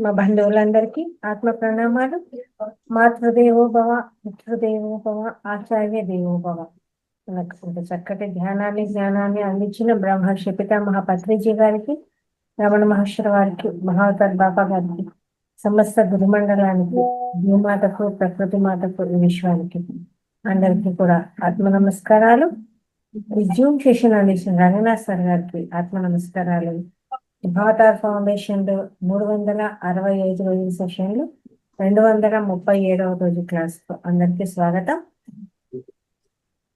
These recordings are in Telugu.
ఆత్మ బంధువులందరికీ ఆత్మ ప్రణామాలు. మాతృదేవో భవ, పితృదేవో భవ, ఆచార్య దేవో భవ. మనకు ఇంత చక్కటి జ్ఞానాన్ని అందించిన బ్రహ్మర్షి పితామహ పత్రిజీ గారికి, రమణ మహర్షుల వారికి, మహావతార్ బాబా గారికి, సమస్త గురుమండలానికి, భూమాతకు, ప్రకృతి మాతకు, ఈ విశ్వానికి అందరికీ కూడా ఆత్మ నమస్కారాలు. ఈ జూమ్ సెషన్ అందించిన రంగనాథ్ సార్ గారికి ఆత్మ నమస్కారాలు. భావతార్ ఫౌండేషన్ 365 రోజుల సెషన్లు 237వ రోజు క్లాస్ అందరికీ స్వాగతం.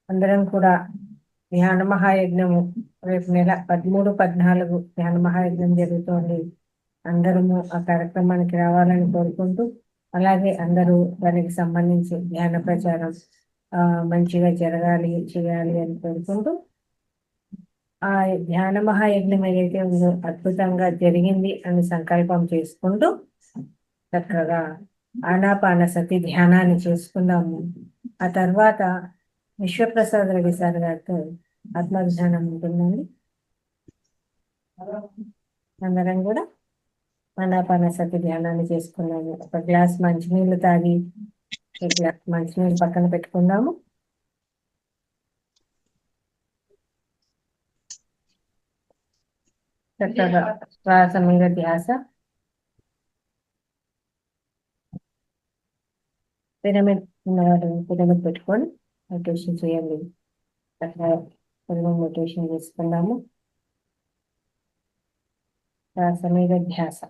అందరం కూడా ధ్యాన మహాయజ్ఞము రేపు నెల 13, 14 ధ్యాన మహాయజ్ఞం జరుగుతోంది. అందరము ఆ కార్యక్రమానికి రావాలని కోరుకుంటూ, అలాగే అందరూ దానికి సంబంధించి ధ్యాన ప్రచారం మంచిగా చేయాలి అని కోరుకుంటూ, ఆ ధ్యాన మహాయజ్ఞం ఏదైతే ఉందో అద్భుతంగా జరిగింది అని సంకల్పం చేసుకుంటూ చక్కగా ఆనాపాన సతి ధ్యానాన్ని చేసుకుందాము. ఆ తర్వాత విశ్వప్రసాద్ రెడ్డి సార్ గారితో ఆత్మధ్యానం ఉంటుందండి. అందరం కూడా ఆనాపాన సతి ధ్యానాన్ని చేసుకున్నాము. ఒక గ్లాస్ మంచినీళ్ళు తాగి ఇట్లా మంచినీళ్ళు పక్కన పెట్టుకుందాము. చక్కగా శ్వాస మీద ధ్యాస, పిరమిడ్ ఉన్నవాడు పిరమిడ్ పెట్టుకొని మెడిటేషన్ చేయండి. అట్లా మెడిటేషన్ చేసుకున్నాము. శ్వాస మీద ధ్యాస.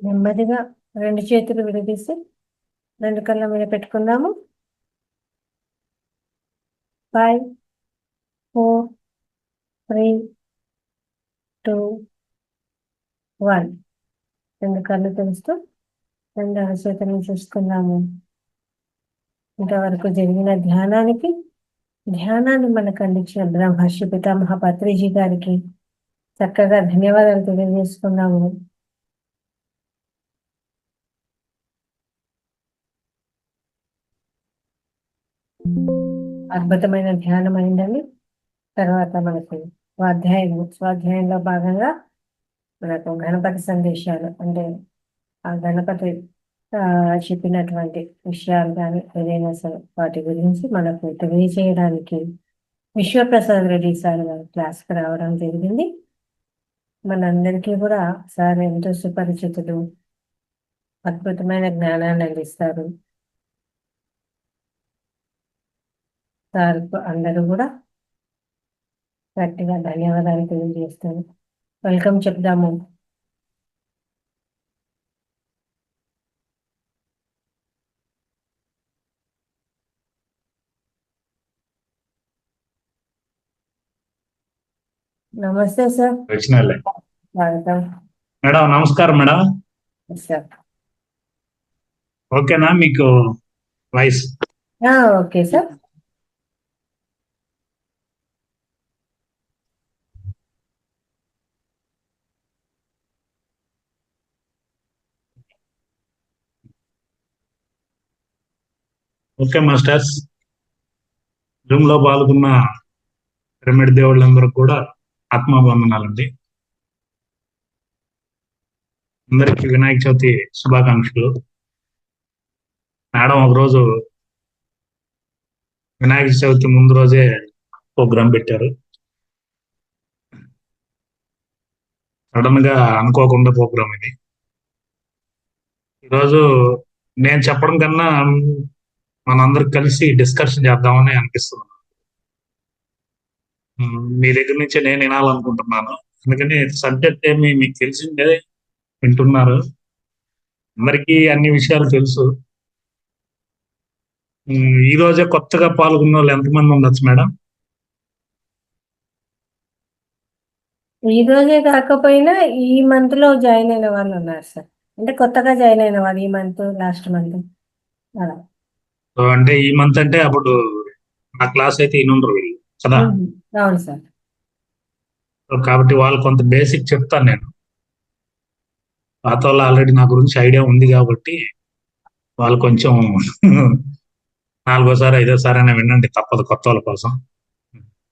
నెమ్మదిగా 2 చేతులు విడదీసి 2 కళ్ళ మీద పెట్టుకుందాము. 5, 4, 3, 2, 1. 2 కళ్ళు తెరుస్తూ 2 అరచేతులను చూసుకుందాము. ఇంతవరకు జరిగిన ధ్యానాన్ని మనకు అందించిన బ్రహ్మర్షి పితామహ పత్రిజీ గారికి చక్కగా ధన్యవాదాలు తెలియజేసుకున్నాము. అద్భుతమైన ధ్యానం అయిందని తర్వాత మనకి స్వాధ్యాయంలో భాగంగా మనకు గణపతి సందేశాలు అంటే ఆ గణపతి చెప్పినటువంటి విషయాలు కానీ ఏదైనా సరే వాటి గురించి మనకు తెలియజేయడానికి విశ్వప్రసాద్ రెడ్డి సార్ క్లాస్కి రావడం జరిగింది. మనందరికీ కూడా సార్ ఎంతో సుపరిచితులు, అద్భుతమైన జ్ఞానాన్ని అందిస్తారు. సార్ అందరూ కూడా గట్టిగా ధన్యవాదాలు తెలియజేస్తాను. వెల్కమ్ చెప్దాము. నమస్తే సార్. స్వాగతం మేడం. నమస్కారం మేడం. సార్ ఓకేనా మీకు voice? Okay sir. Okay masters, Zoom లో పాల్గొన్న పిరమిడ్ దేవుళ్ళందరూ కూడా ఆత్మాబంధనాలండి. అందరికీ వినాయక చవితి శుభాకాంక్షలు. మేడం ఒకరోజు వినాయక చవితి ముందు రోజే ప్రోగ్రాం పెట్టారు. సడన్ గా అనుకోకుండా ప్రోగ్రాం ఇది. ఈరోజు నేను చెప్పడం కన్నా మనందరికి కలిసి డిస్కషన్ చేద్దామని అనిపిస్తుంది. మీ దగ్గర నుంచే నేను వినాలనుకుంటున్నాను. అందుకని సబ్జెక్ట్ ఏమి మీకు తెలిసిందే వింటున్నారు. అందరికీ అన్ని విషయాలు తెలుసు. ఈ రోజే కొత్తగా పాల్గొన్న వాళ్ళు ఎంతమంది ఉండొచ్చు మేడం? ఈ రోజే కాకపోయినా ఈ మంత్ లో జాయిన్ అయిన వాళ్ళు ఉన్నారు సార్. అంటే కొత్తగా జాయిన్ అయిన వాళ్ళు ఈ మంత్, లాస్ట్ మంత్ అలా. అంటే ఈ మంత్ అంటే అప్పుడు నా క్లాస్ అయితే ఇనుండ్రు వీళ్ళు కదా. అవును సార్. కాబట్టి వాళ్ళు కొంత బేసిక్ చెప్తాను నేను. పాత వాళ్ళు ఆల్రెడీ నా గురించి ఐడియా ఉంది కాబట్టి వాళ్ళు కొంచెం 4వ సారి 5వ సారి అయినా వినండి, తప్పదు కొత్త వాళ్ళ కోసం.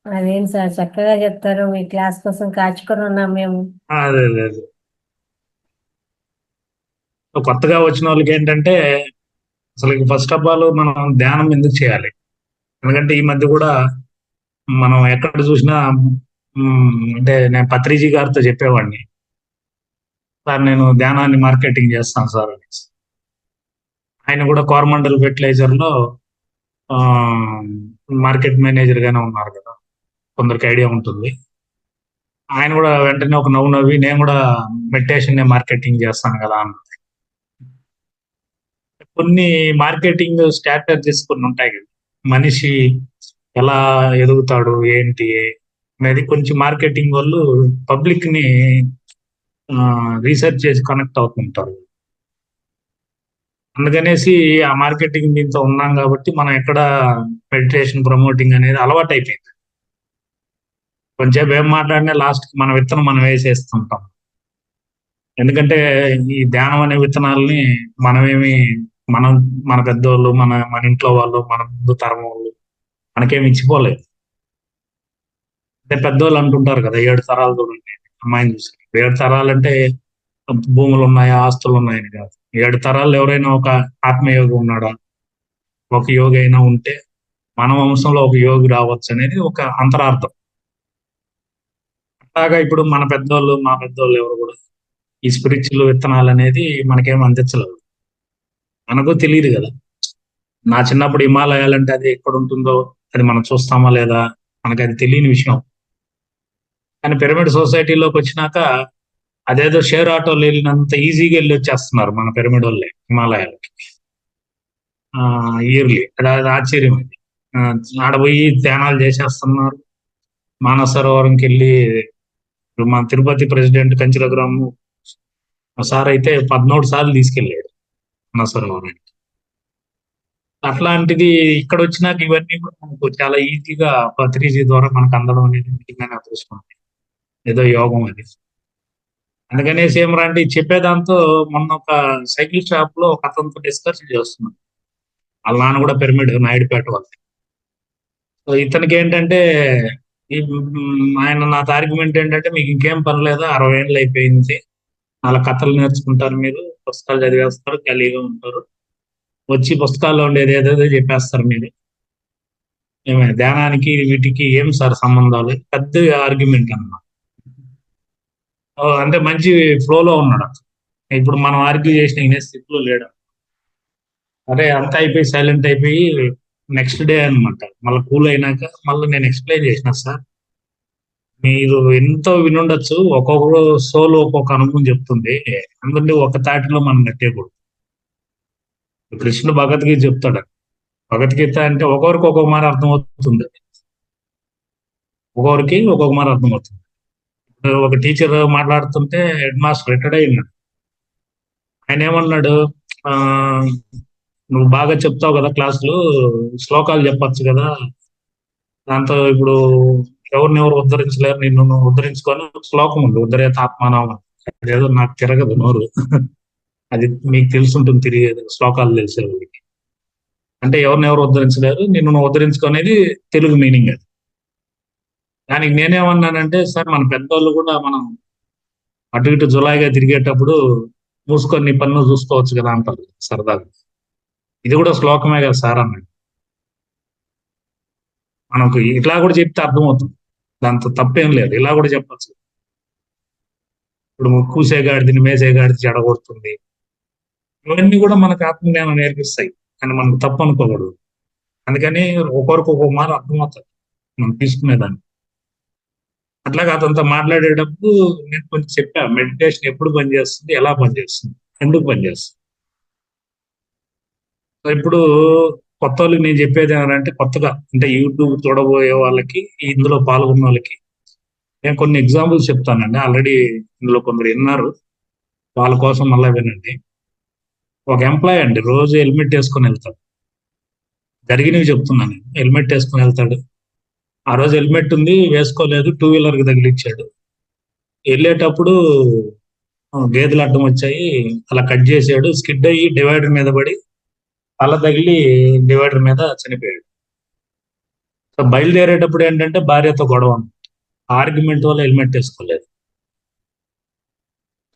అదేం సార్ చక్కగా చెప్తారు. మీ క్లాస్ కోసం కాచుకొని ఉన్నాం మేము. అదే కొత్తగా వచ్చిన వాళ్ళకి ఏంటంటే అసలు ఫస్ట్ ఆఫ్ ఆల్ మనం ధ్యానం ఎందుకు చేయాలి? ఎందుకంటే ఈ మధ్య కూడా మనం ఎక్కడ చూసినా అంటే నేను పత్రిజీ గారితో చెప్పేవాడిని, సార్ నేను ధ్యానాన్ని మార్కెటింగ్ చేస్తాను సార్ అని. ఆయన కూడా కోరమండల్ ఫెర్టిలైజర్ లో మార్కెట్ మేనేజర్ గానే ఉన్నారు కదా, కొందరికి ఐడియా ఉంటుంది. ఆయన కూడా వెంటనే ఒక నవ్వి నేను కూడా మెడిటేషన్ మార్కెటింగ్ చేస్తాను కదా అన్నది. కొన్ని మార్కెటింగ్ స్ట్రాటజీస్ కొన్ని ఉంటాయి కదా, మనిషి ఎలా ఎదుగుతాడు ఏంటి అనేది కొంచెం మార్కెటింగ్ వాళ్ళు పబ్లిక్ ని రీసెర్చ్ చేసి కనెక్ట్ అవుతుంటారు. అందుకనేసి ఆ మార్కెటింగ్ దీంతో ఉన్నాం కాబట్టి మనం ఎక్కడ మెడిటేషన్ ప్రమోటింగ్ అనేది అలవాటు అయిపోయింది. కొంచెం ఏం మాట్లాడినా లాస్ట్ మన విత్తనం మనం వేసేస్తుంటాం. ఎందుకంటే ఈ ధ్యానం అనే విత్తనాలని మన పెద్దోళ్ళు, మన ఇంట్లో వాళ్ళు, మన ముందు తరం వాళ్ళు మనకేమి ఇచ్చిపోలేదు. అంటే పెద్దోళ్ళు అంటుంటారు కదా 7 తరాలు చూడండి అమ్మాయిని చూసి. 7 తరాలు అంటే భూములు ఉన్నాయా, ఆస్తులు ఉన్నాయని కాదు. 7 తరాలు ఎవరైనా ఒక ఆత్మయోగి ఉన్నాడా, ఒక యోగి అయినా ఉంటే మన వంశంలో ఒక యోగి రావచ్చు అనేది ఒక అంతరార్థం. అట్లాగా ఇప్పుడు మన పెద్దోళ్ళు, మా పెద్దోళ్ళు ఎవరు కూడా ఈ స్పిరిచువల్ విత్తనాలు అనేది మనకేం అందించలేదు. మనకు తెలియదు కదా. నా చిన్నప్పుడు హిమాలయాలు అంటే అది ఎక్కడ ఉంటుందో అది మనం చూస్తామా లేదా మనకి అది తెలియని విషయం. కానీ పిరమిడ్ సొసైటీలోకి వచ్చినాక అదేదో షేర్ ఆటోలు వెళ్ళినంత ఈజీగా వెళ్ళి వచ్చేస్తున్నారు మన పిరమిడ్ వాళ్ళే హిమాలయాలకి ఇయర్లీ. అది ఆశ్చర్యం అది. ఆ, ఆడ పోయి ధ్యానాలు చేసేస్తున్నారు. మానస సరోవరంకి వెళ్ళి ఇప్పుడు మన తిరుపతి ప్రెసిడెంట్ కంచి రఘురాము సార్ అయితే 14 సార్లు తీసుకెళ్ళాడు మానస సరోవరానికి. అట్లాంటిది ఇక్కడ వచ్చినాక ఇవన్నీ కూడా మనకు చాలా ఈజీగా 3G ద్వారా మనకు అందడం అనేది నిజంగానే అదృష్టం. ఏదో యోగం అది. అందుకనేసి ఏమరంటే చెప్పేదాంతో మొన్న ఒక సైకిల్ షాప్ లో ఒక అతనితో డిస్కషన్ చేస్తున్నాం. వాళ్ళ నాన్న కూడా పిరమిడ్ నాయుడుపేట వాళ్ళు. సో ఇతనికి ఏంటంటే ఆయన నాతో ఆర్గ్యుమెంట్ ఏంటంటే మీకు ఇంకేం పని లేదా, 60 ఏళ్ళు అయిపోయింది, అలా కథలు నేర్చుకుంటారు, మీరు పుస్తకాలు చదివేస్తారు, ఖాళీగా ఉంటారు, వచ్చి పుస్తకాల్లో ఉండేది ఏదేదో చెప్పేస్తారు మీరు, ఏమైనా ధ్యానానికి వీటికి ఏం సార్ సంబంధాలు, పెద్ద ఆర్గ్యుమెంట్ అన్నమాట. అంటే మంచి ఫ్లోలో ఉన్నాడు. ఇప్పుడు మనం ఆర్గ్యూ చేసిన ఇనే స్థితిలో లేడు. అరే అంతా అయిపోయి సైలెంట్ అయిపోయి నెక్స్ట్ డే అనమాట మళ్ళీ కూల్ అయినాక మళ్ళీ నేను ఎక్స్ప్లెయిన్ చేసిన, సార్ మీరు ఎంతో వినుండొచ్చు, ఒక్కొక్కరు సోల్ ఒక్కొక్క అనుభవం చెప్తుంది, అందుకే ఒక తాటిలో మనం నెట్టేయకూడదు. కృష్ణుడు భగవద్గీత చెప్తాడు. భగవద్గీత అంటే ఒక్కొక్కరికి ఒక్కొక్క మారి అర్థమవుతుంది, ఒక్కొక్కరికి ఒక్కొక్క మారి అర్థమవుతుంది. ఒక టీచర్ మాట్లాడుతుంటే హెడ్ మాస్టర్ రిటైర్డ్ అయినాడు. ఆయన ఏమన్నాడు, ఆ నువ్వు బాగా చెప్తావు కదా క్లాసులు, శ్లోకాలు చెప్పచ్చు కదా, దాంతో ఇప్పుడు ఎవరిని ఎవరు ఉద్ధరించలేరు, నిన్ను నువ్వు ఉద్ధరించుకొని శ్లోకం ఉంది, ఉద్ధరేత ఆత్మానం, అదేదో నాకు తిరగదు నోరు, అది మీకు తెలుసుంటుంది, తిరిగేది శ్లోకాలు తెలిసే వాళ్ళకి. అంటే ఎవరిని ఎవరు ఉద్ధరించలేరు, నిన్ను నువ్వు ఉద్ధరించుకునేది తెలుగు మీనింగ్ అది. దానికి నేనేమన్నానంటే, సార్ మన పెద్దోళ్ళు కూడా మనం అటు ఇటు జులాయిగా తిరిగేటప్పుడు మూసుకొని నీ పన్ను చూసుకోవచ్చు కదా అంటారు సరదాగా, ఇది కూడా శ్లోకమే కదా సార్ అన్నాడు. మనకు ఇట్లా కూడా చెప్తే అర్థమవుతుంది, దాంతో తప్పేం లేదు, ఇలా కూడా చెప్పచ్చు. ఇప్పుడు కూసేగాడిని మేసేగాడిది చెడగొడుతుంది, ఇవన్నీ కూడా మనకు ఆత్మజ్ఞానం నేర్పిస్తాయి, కానీ మనకు తప్పు అనుకోకూడదు. అందుకని ఒకరికి ఒక్కొక్క మాట అర్థమవుతుంది మనం తీసుకునేదాన్ని. అట్లాగే అతనితో మాట్లాడేటప్పుడు నేను కొంచెం చెప్పా, మెడిటేషన్ ఎప్పుడు పనిచేస్తుంది, ఎలా పనిచేస్తుంది, ఎందుకు పనిచేస్తుంది. ఇప్పుడు కొత్త వాళ్ళకి నేను చెప్పేది ఏమంటే, కొత్తగా అంటే యూట్యూబ్ చూడబోయే వాళ్ళకి, ఇందులో పాల్గొన్న వాళ్ళకి నేను కొన్ని ఎగ్జాంపుల్స్ చెప్తానండి. ఆల్రెడీ ఇందులో కొందరు విన్నారు, వాళ్ళ కోసం మళ్ళీ వినండి. ఒక ఎంప్లాయ్ అండి రోజు హెల్మెట్ వేసుకొని వెళ్తాడు, జరిగినవి చెప్తున్నాను. హెల్మెట్ వేసుకొని వెళ్తాడు, ఆ రోజు హెల్మెట్ ఉంది వేసుకోలేదు, 2 వీలర్ కి తగిలిచ్చాడు. వెళ్ళేటప్పుడు గేదెలు అడ్డం వచ్చాయి, అలా కట్ చేసాడు, స్కిడ్ అయ్యి డివైడర్ మీద పడి తల తగిలి డివైడర్ మీద చనిపోయాడు. సో బయలుదేరేటప్పుడు ఏంటంటే భార్యతో గొడవ, ఆర్గ్యుమెంట్ వల్ల హెల్మెట్ వేసుకోలేదు.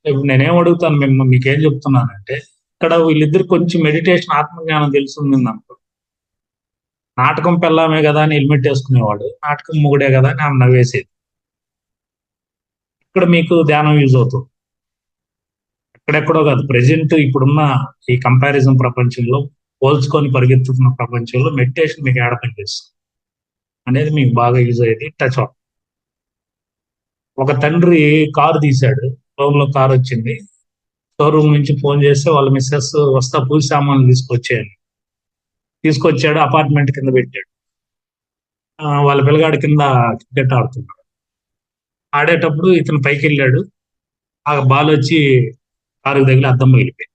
ఇప్పుడు నేనేం అడుగుతాను మీకేం చెప్తున్నానంటే, ఇక్కడ వీళ్ళిద్దరు కొంచెం మెడిటేషన్ ఆత్మజ్ఞానం తెలుస్తుంది అనుకో, నాటకం పెళ్ళామే కదా అని హెల్మెట్ వేసుకునేవాడు, నాటకం మొగుడే కదా అని ఆమె నవ్వేసేది. ఇక్కడ మీకు ధ్యానం యూజ్ అవుతుంది. ఎక్కడెక్కడో కాదు, ప్రెసెంట్ ఇప్పుడున్న ఈ కంపారిజన్ ప్రపంచంలో, పోల్చుకొని పరిగెత్తుతున్న ప్రపంచంలో మెడిటేషన్ మీకు ఏడ పనిచేస్తుంది అనేది మీకు బాగా యూజ్ అయ్యేది టచ్ ఆఫ్. ఒక తండ్రి కారు తీశాడు, లో కారు వచ్చింది, షోరూమ్ నుంచి ఫోన్ చేస్తే వాళ్ళ మిస్సెస్ వస్తా పూజ సామాన్లు తీసుకొచ్చాడు, అపార్ట్మెంట్ కింద పెట్టాడు. వాళ్ళ పిల్లగాడి కింద క్రికెట్ ఆడుతున్నాడు. ఆడేటప్పుడు ఇతను పైకి వెళ్ళాడు, ఆ బాల్ వచ్చి కారుకు తగిలి అద్దం పగిలిపోయింది.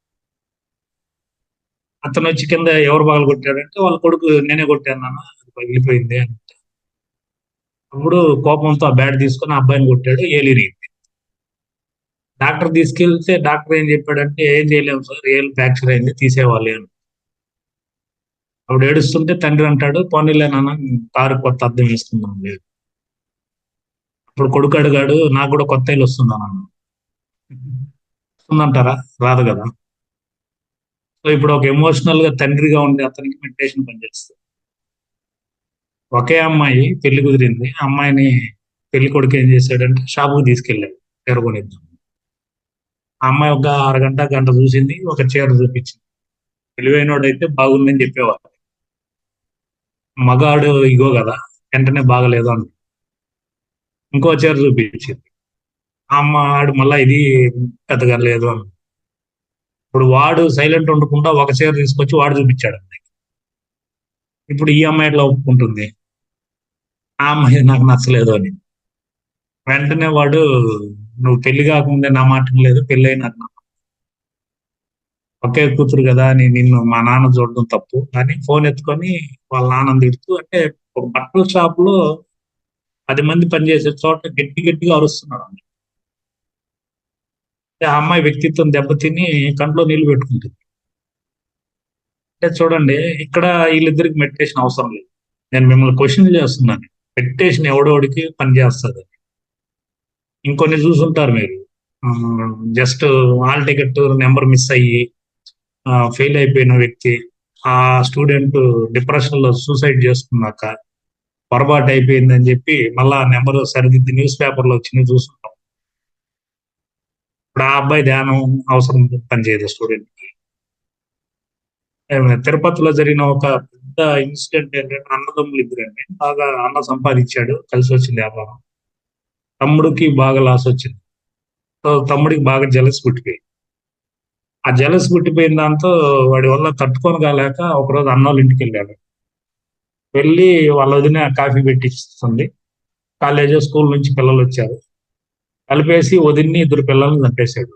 అతను వచ్చి కింద ఎవరు బాగా కొట్టాడంటే వాళ్ళ కొడుకు, నేనే కొట్టాను నాన్న, అది పగిలిపోయింది అని. అప్పుడు కోపంతో ఆ బ్యాట్ తీసుకొని ఆ అబ్బాయిని కొట్టాడు, ఏలిరిగింది. డాక్టర్ తీసుకెళ్తే డాక్టర్ ఏం చెప్పాడంటే, ఏం చేయలేము సార్, ఏలు ఫ్రాక్చర్ అయింది, తీసేవాలి అని. అప్పుడు ఏడుస్తుంటే తండ్రి అంటాడు, పోనీలే నాన్న కారు కొత్త అద్దం వేసుకుందాం లేదు. అప్పుడు కొడుకు అడిగాడు, నాకు కూడా కొత్త ఇల్లు వస్తుందా నాన్న, వస్తుందంటారా, రాదు కదా. సో ఇప్పుడు ఒక ఎమోషనల్ గా తండ్రిగా ఉండే అతనికి మెడిటేషన్ పనిచేస్తుంది. ఒకే అమ్మాయి పెళ్లి కుదిరింది, అమ్మాయిని పెళ్లి కొడుకు ఏం చేశాడంటే షాపుకి తీసుకెళ్ళాడు చీర కొనిద్దాం. ఆ అమ్మాయి ఒక అరగంట గంట చూసింది, ఒక చీర చూపించింది. తెలివైనోడైతే బాగుందని చెప్పేవాడు, మగాడు ఇగో కదా వెంటనే బాగలేదు అని ఇంకో చీర చూపించింది. అమ్మ ఆడు మళ్ళా ఇది పెద్దగా లేదు అని. ఇప్పుడు వాడు సైలెంట్ ఉండకుండా ఒక చీర తీసుకొచ్చి వాడు చూపించాడు అన్నయ్య. ఇప్పుడు ఈ అమ్మాయి ఎట్లా ఒప్పుకుంటుంది? ఆ అమ్మాయి నాకు నచ్చలేదు అని. వెంటనే వాడు, నువ్వు పెళ్లి కాకముందే నా మాట లేదు, పెళ్లి అయినాక ఒకే కూతురు కదా అని నిన్ను మా నాన్న చూడడం తప్పు అని ఫోన్ ఎత్తుకొని వాళ్ళ నాన్న తిడుతూ, అంటే ఒక బట్టల షాప్ లో 10 మంది పనిచేసే చోట గట్టి గట్టిగా అరుస్తున్నాడు. అంటే ఆ అమ్మాయి వ్యక్తిత్వం దెబ్బతిని కంట్లో నీళ్లు పెట్టుకుంటుంది. అంటే చూడండి, ఇక్కడ వీళ్ళిద్దరికి మెడిటేషన్ అవసరం లేదు. నేను మిమ్మల్ని క్వశ్చన్ చేస్తున్నాను. మెడిటేషన్ ఎవడోడికి పని చేస్తుంది. ఇంకొన్ని చూసుంటారు మీరు. Just hall ticket number miss అయ్యి ఫెయిల్ అయిపోయిన వ్యక్తి, ఆ స్టూడెంట్ డిప్రెషన్ లో సూసైడ్ చేసుకున్నాక పొరపాటు అయిపోయిందని చెప్పి మళ్ళా నెంబర్ సరిదిద్ది న్యూస్ పేపర్ లో వచ్చింది చూస్తుంటాం. ఇప్పుడు ఆ అబ్బాయి ధ్యానం అవసరం పనిచేయదు స్టూడెంట్ కి. తిరుపతిలో జరిగిన ఒక పెద్ద ఇన్సిడెంట్ ఏంటంటే, అన్నదమ్ములు ఇద్దరండి. బాగా అన్న సంపాదించాడు, కలిసి వచ్చింది వ్యాపారం. తమ్ముడికి బాగా లాస్ వచ్చింది. సో తమ్ముడికి బాగా జలస్ పుట్టిపోయి, ఆ జలస్ పుట్టిపోయిన దాంతో వాడి వల్ల తట్టుకొని కాలేక ఒకరోజు అన్నోళ్ళ ఇంటికి వెళ్ళాడు. వెళ్ళి వాళ్ళ వదిన కాఫీ పెట్టిస్తుంది. కాలేజ్ స్కూల్ నుంచి పిల్లలు వచ్చారు. కలిపేసి వదిన్ని ఇద్దరు పిల్లల్ని చంపేశాడు.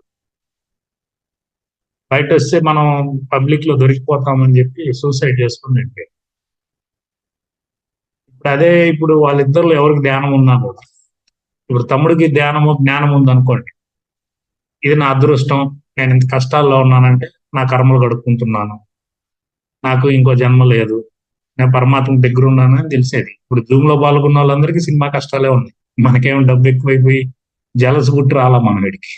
బయట వస్తే మనం పబ్లిక్ లో దొరికిపోతామని చెప్పి సూసైడ్ చేసుకుని వెళ్ళిపోయాడు. ఇప్పుడు అదే, ఇప్పుడు వాళ్ళిద్దరు ఎవరికి ధ్యానం ఉన్నా కూడా, ఇప్పుడు తమ్ముడికి జ్ఞానం ఉందనుకోండి, ఇది నా అదృష్టం, నేను ఇంత కష్టాల్లో ఉన్నానంటే నా కర్మలు గడుపుకుంటున్నాను, నాకు ఇంకో జన్మ లేదు, నేను పరమాత్మ దగ్గర ఉన్నాను అని తెలిసేది. ఇప్పుడు జూమ్ లో పాల్గొన్న వాళ్ళందరికీ సినిమా కష్టాలే ఉన్నాయి. మనకేమో డబ్బు ఎక్కువైపోయి జలస్ గుట్టి రాలా మనడికి.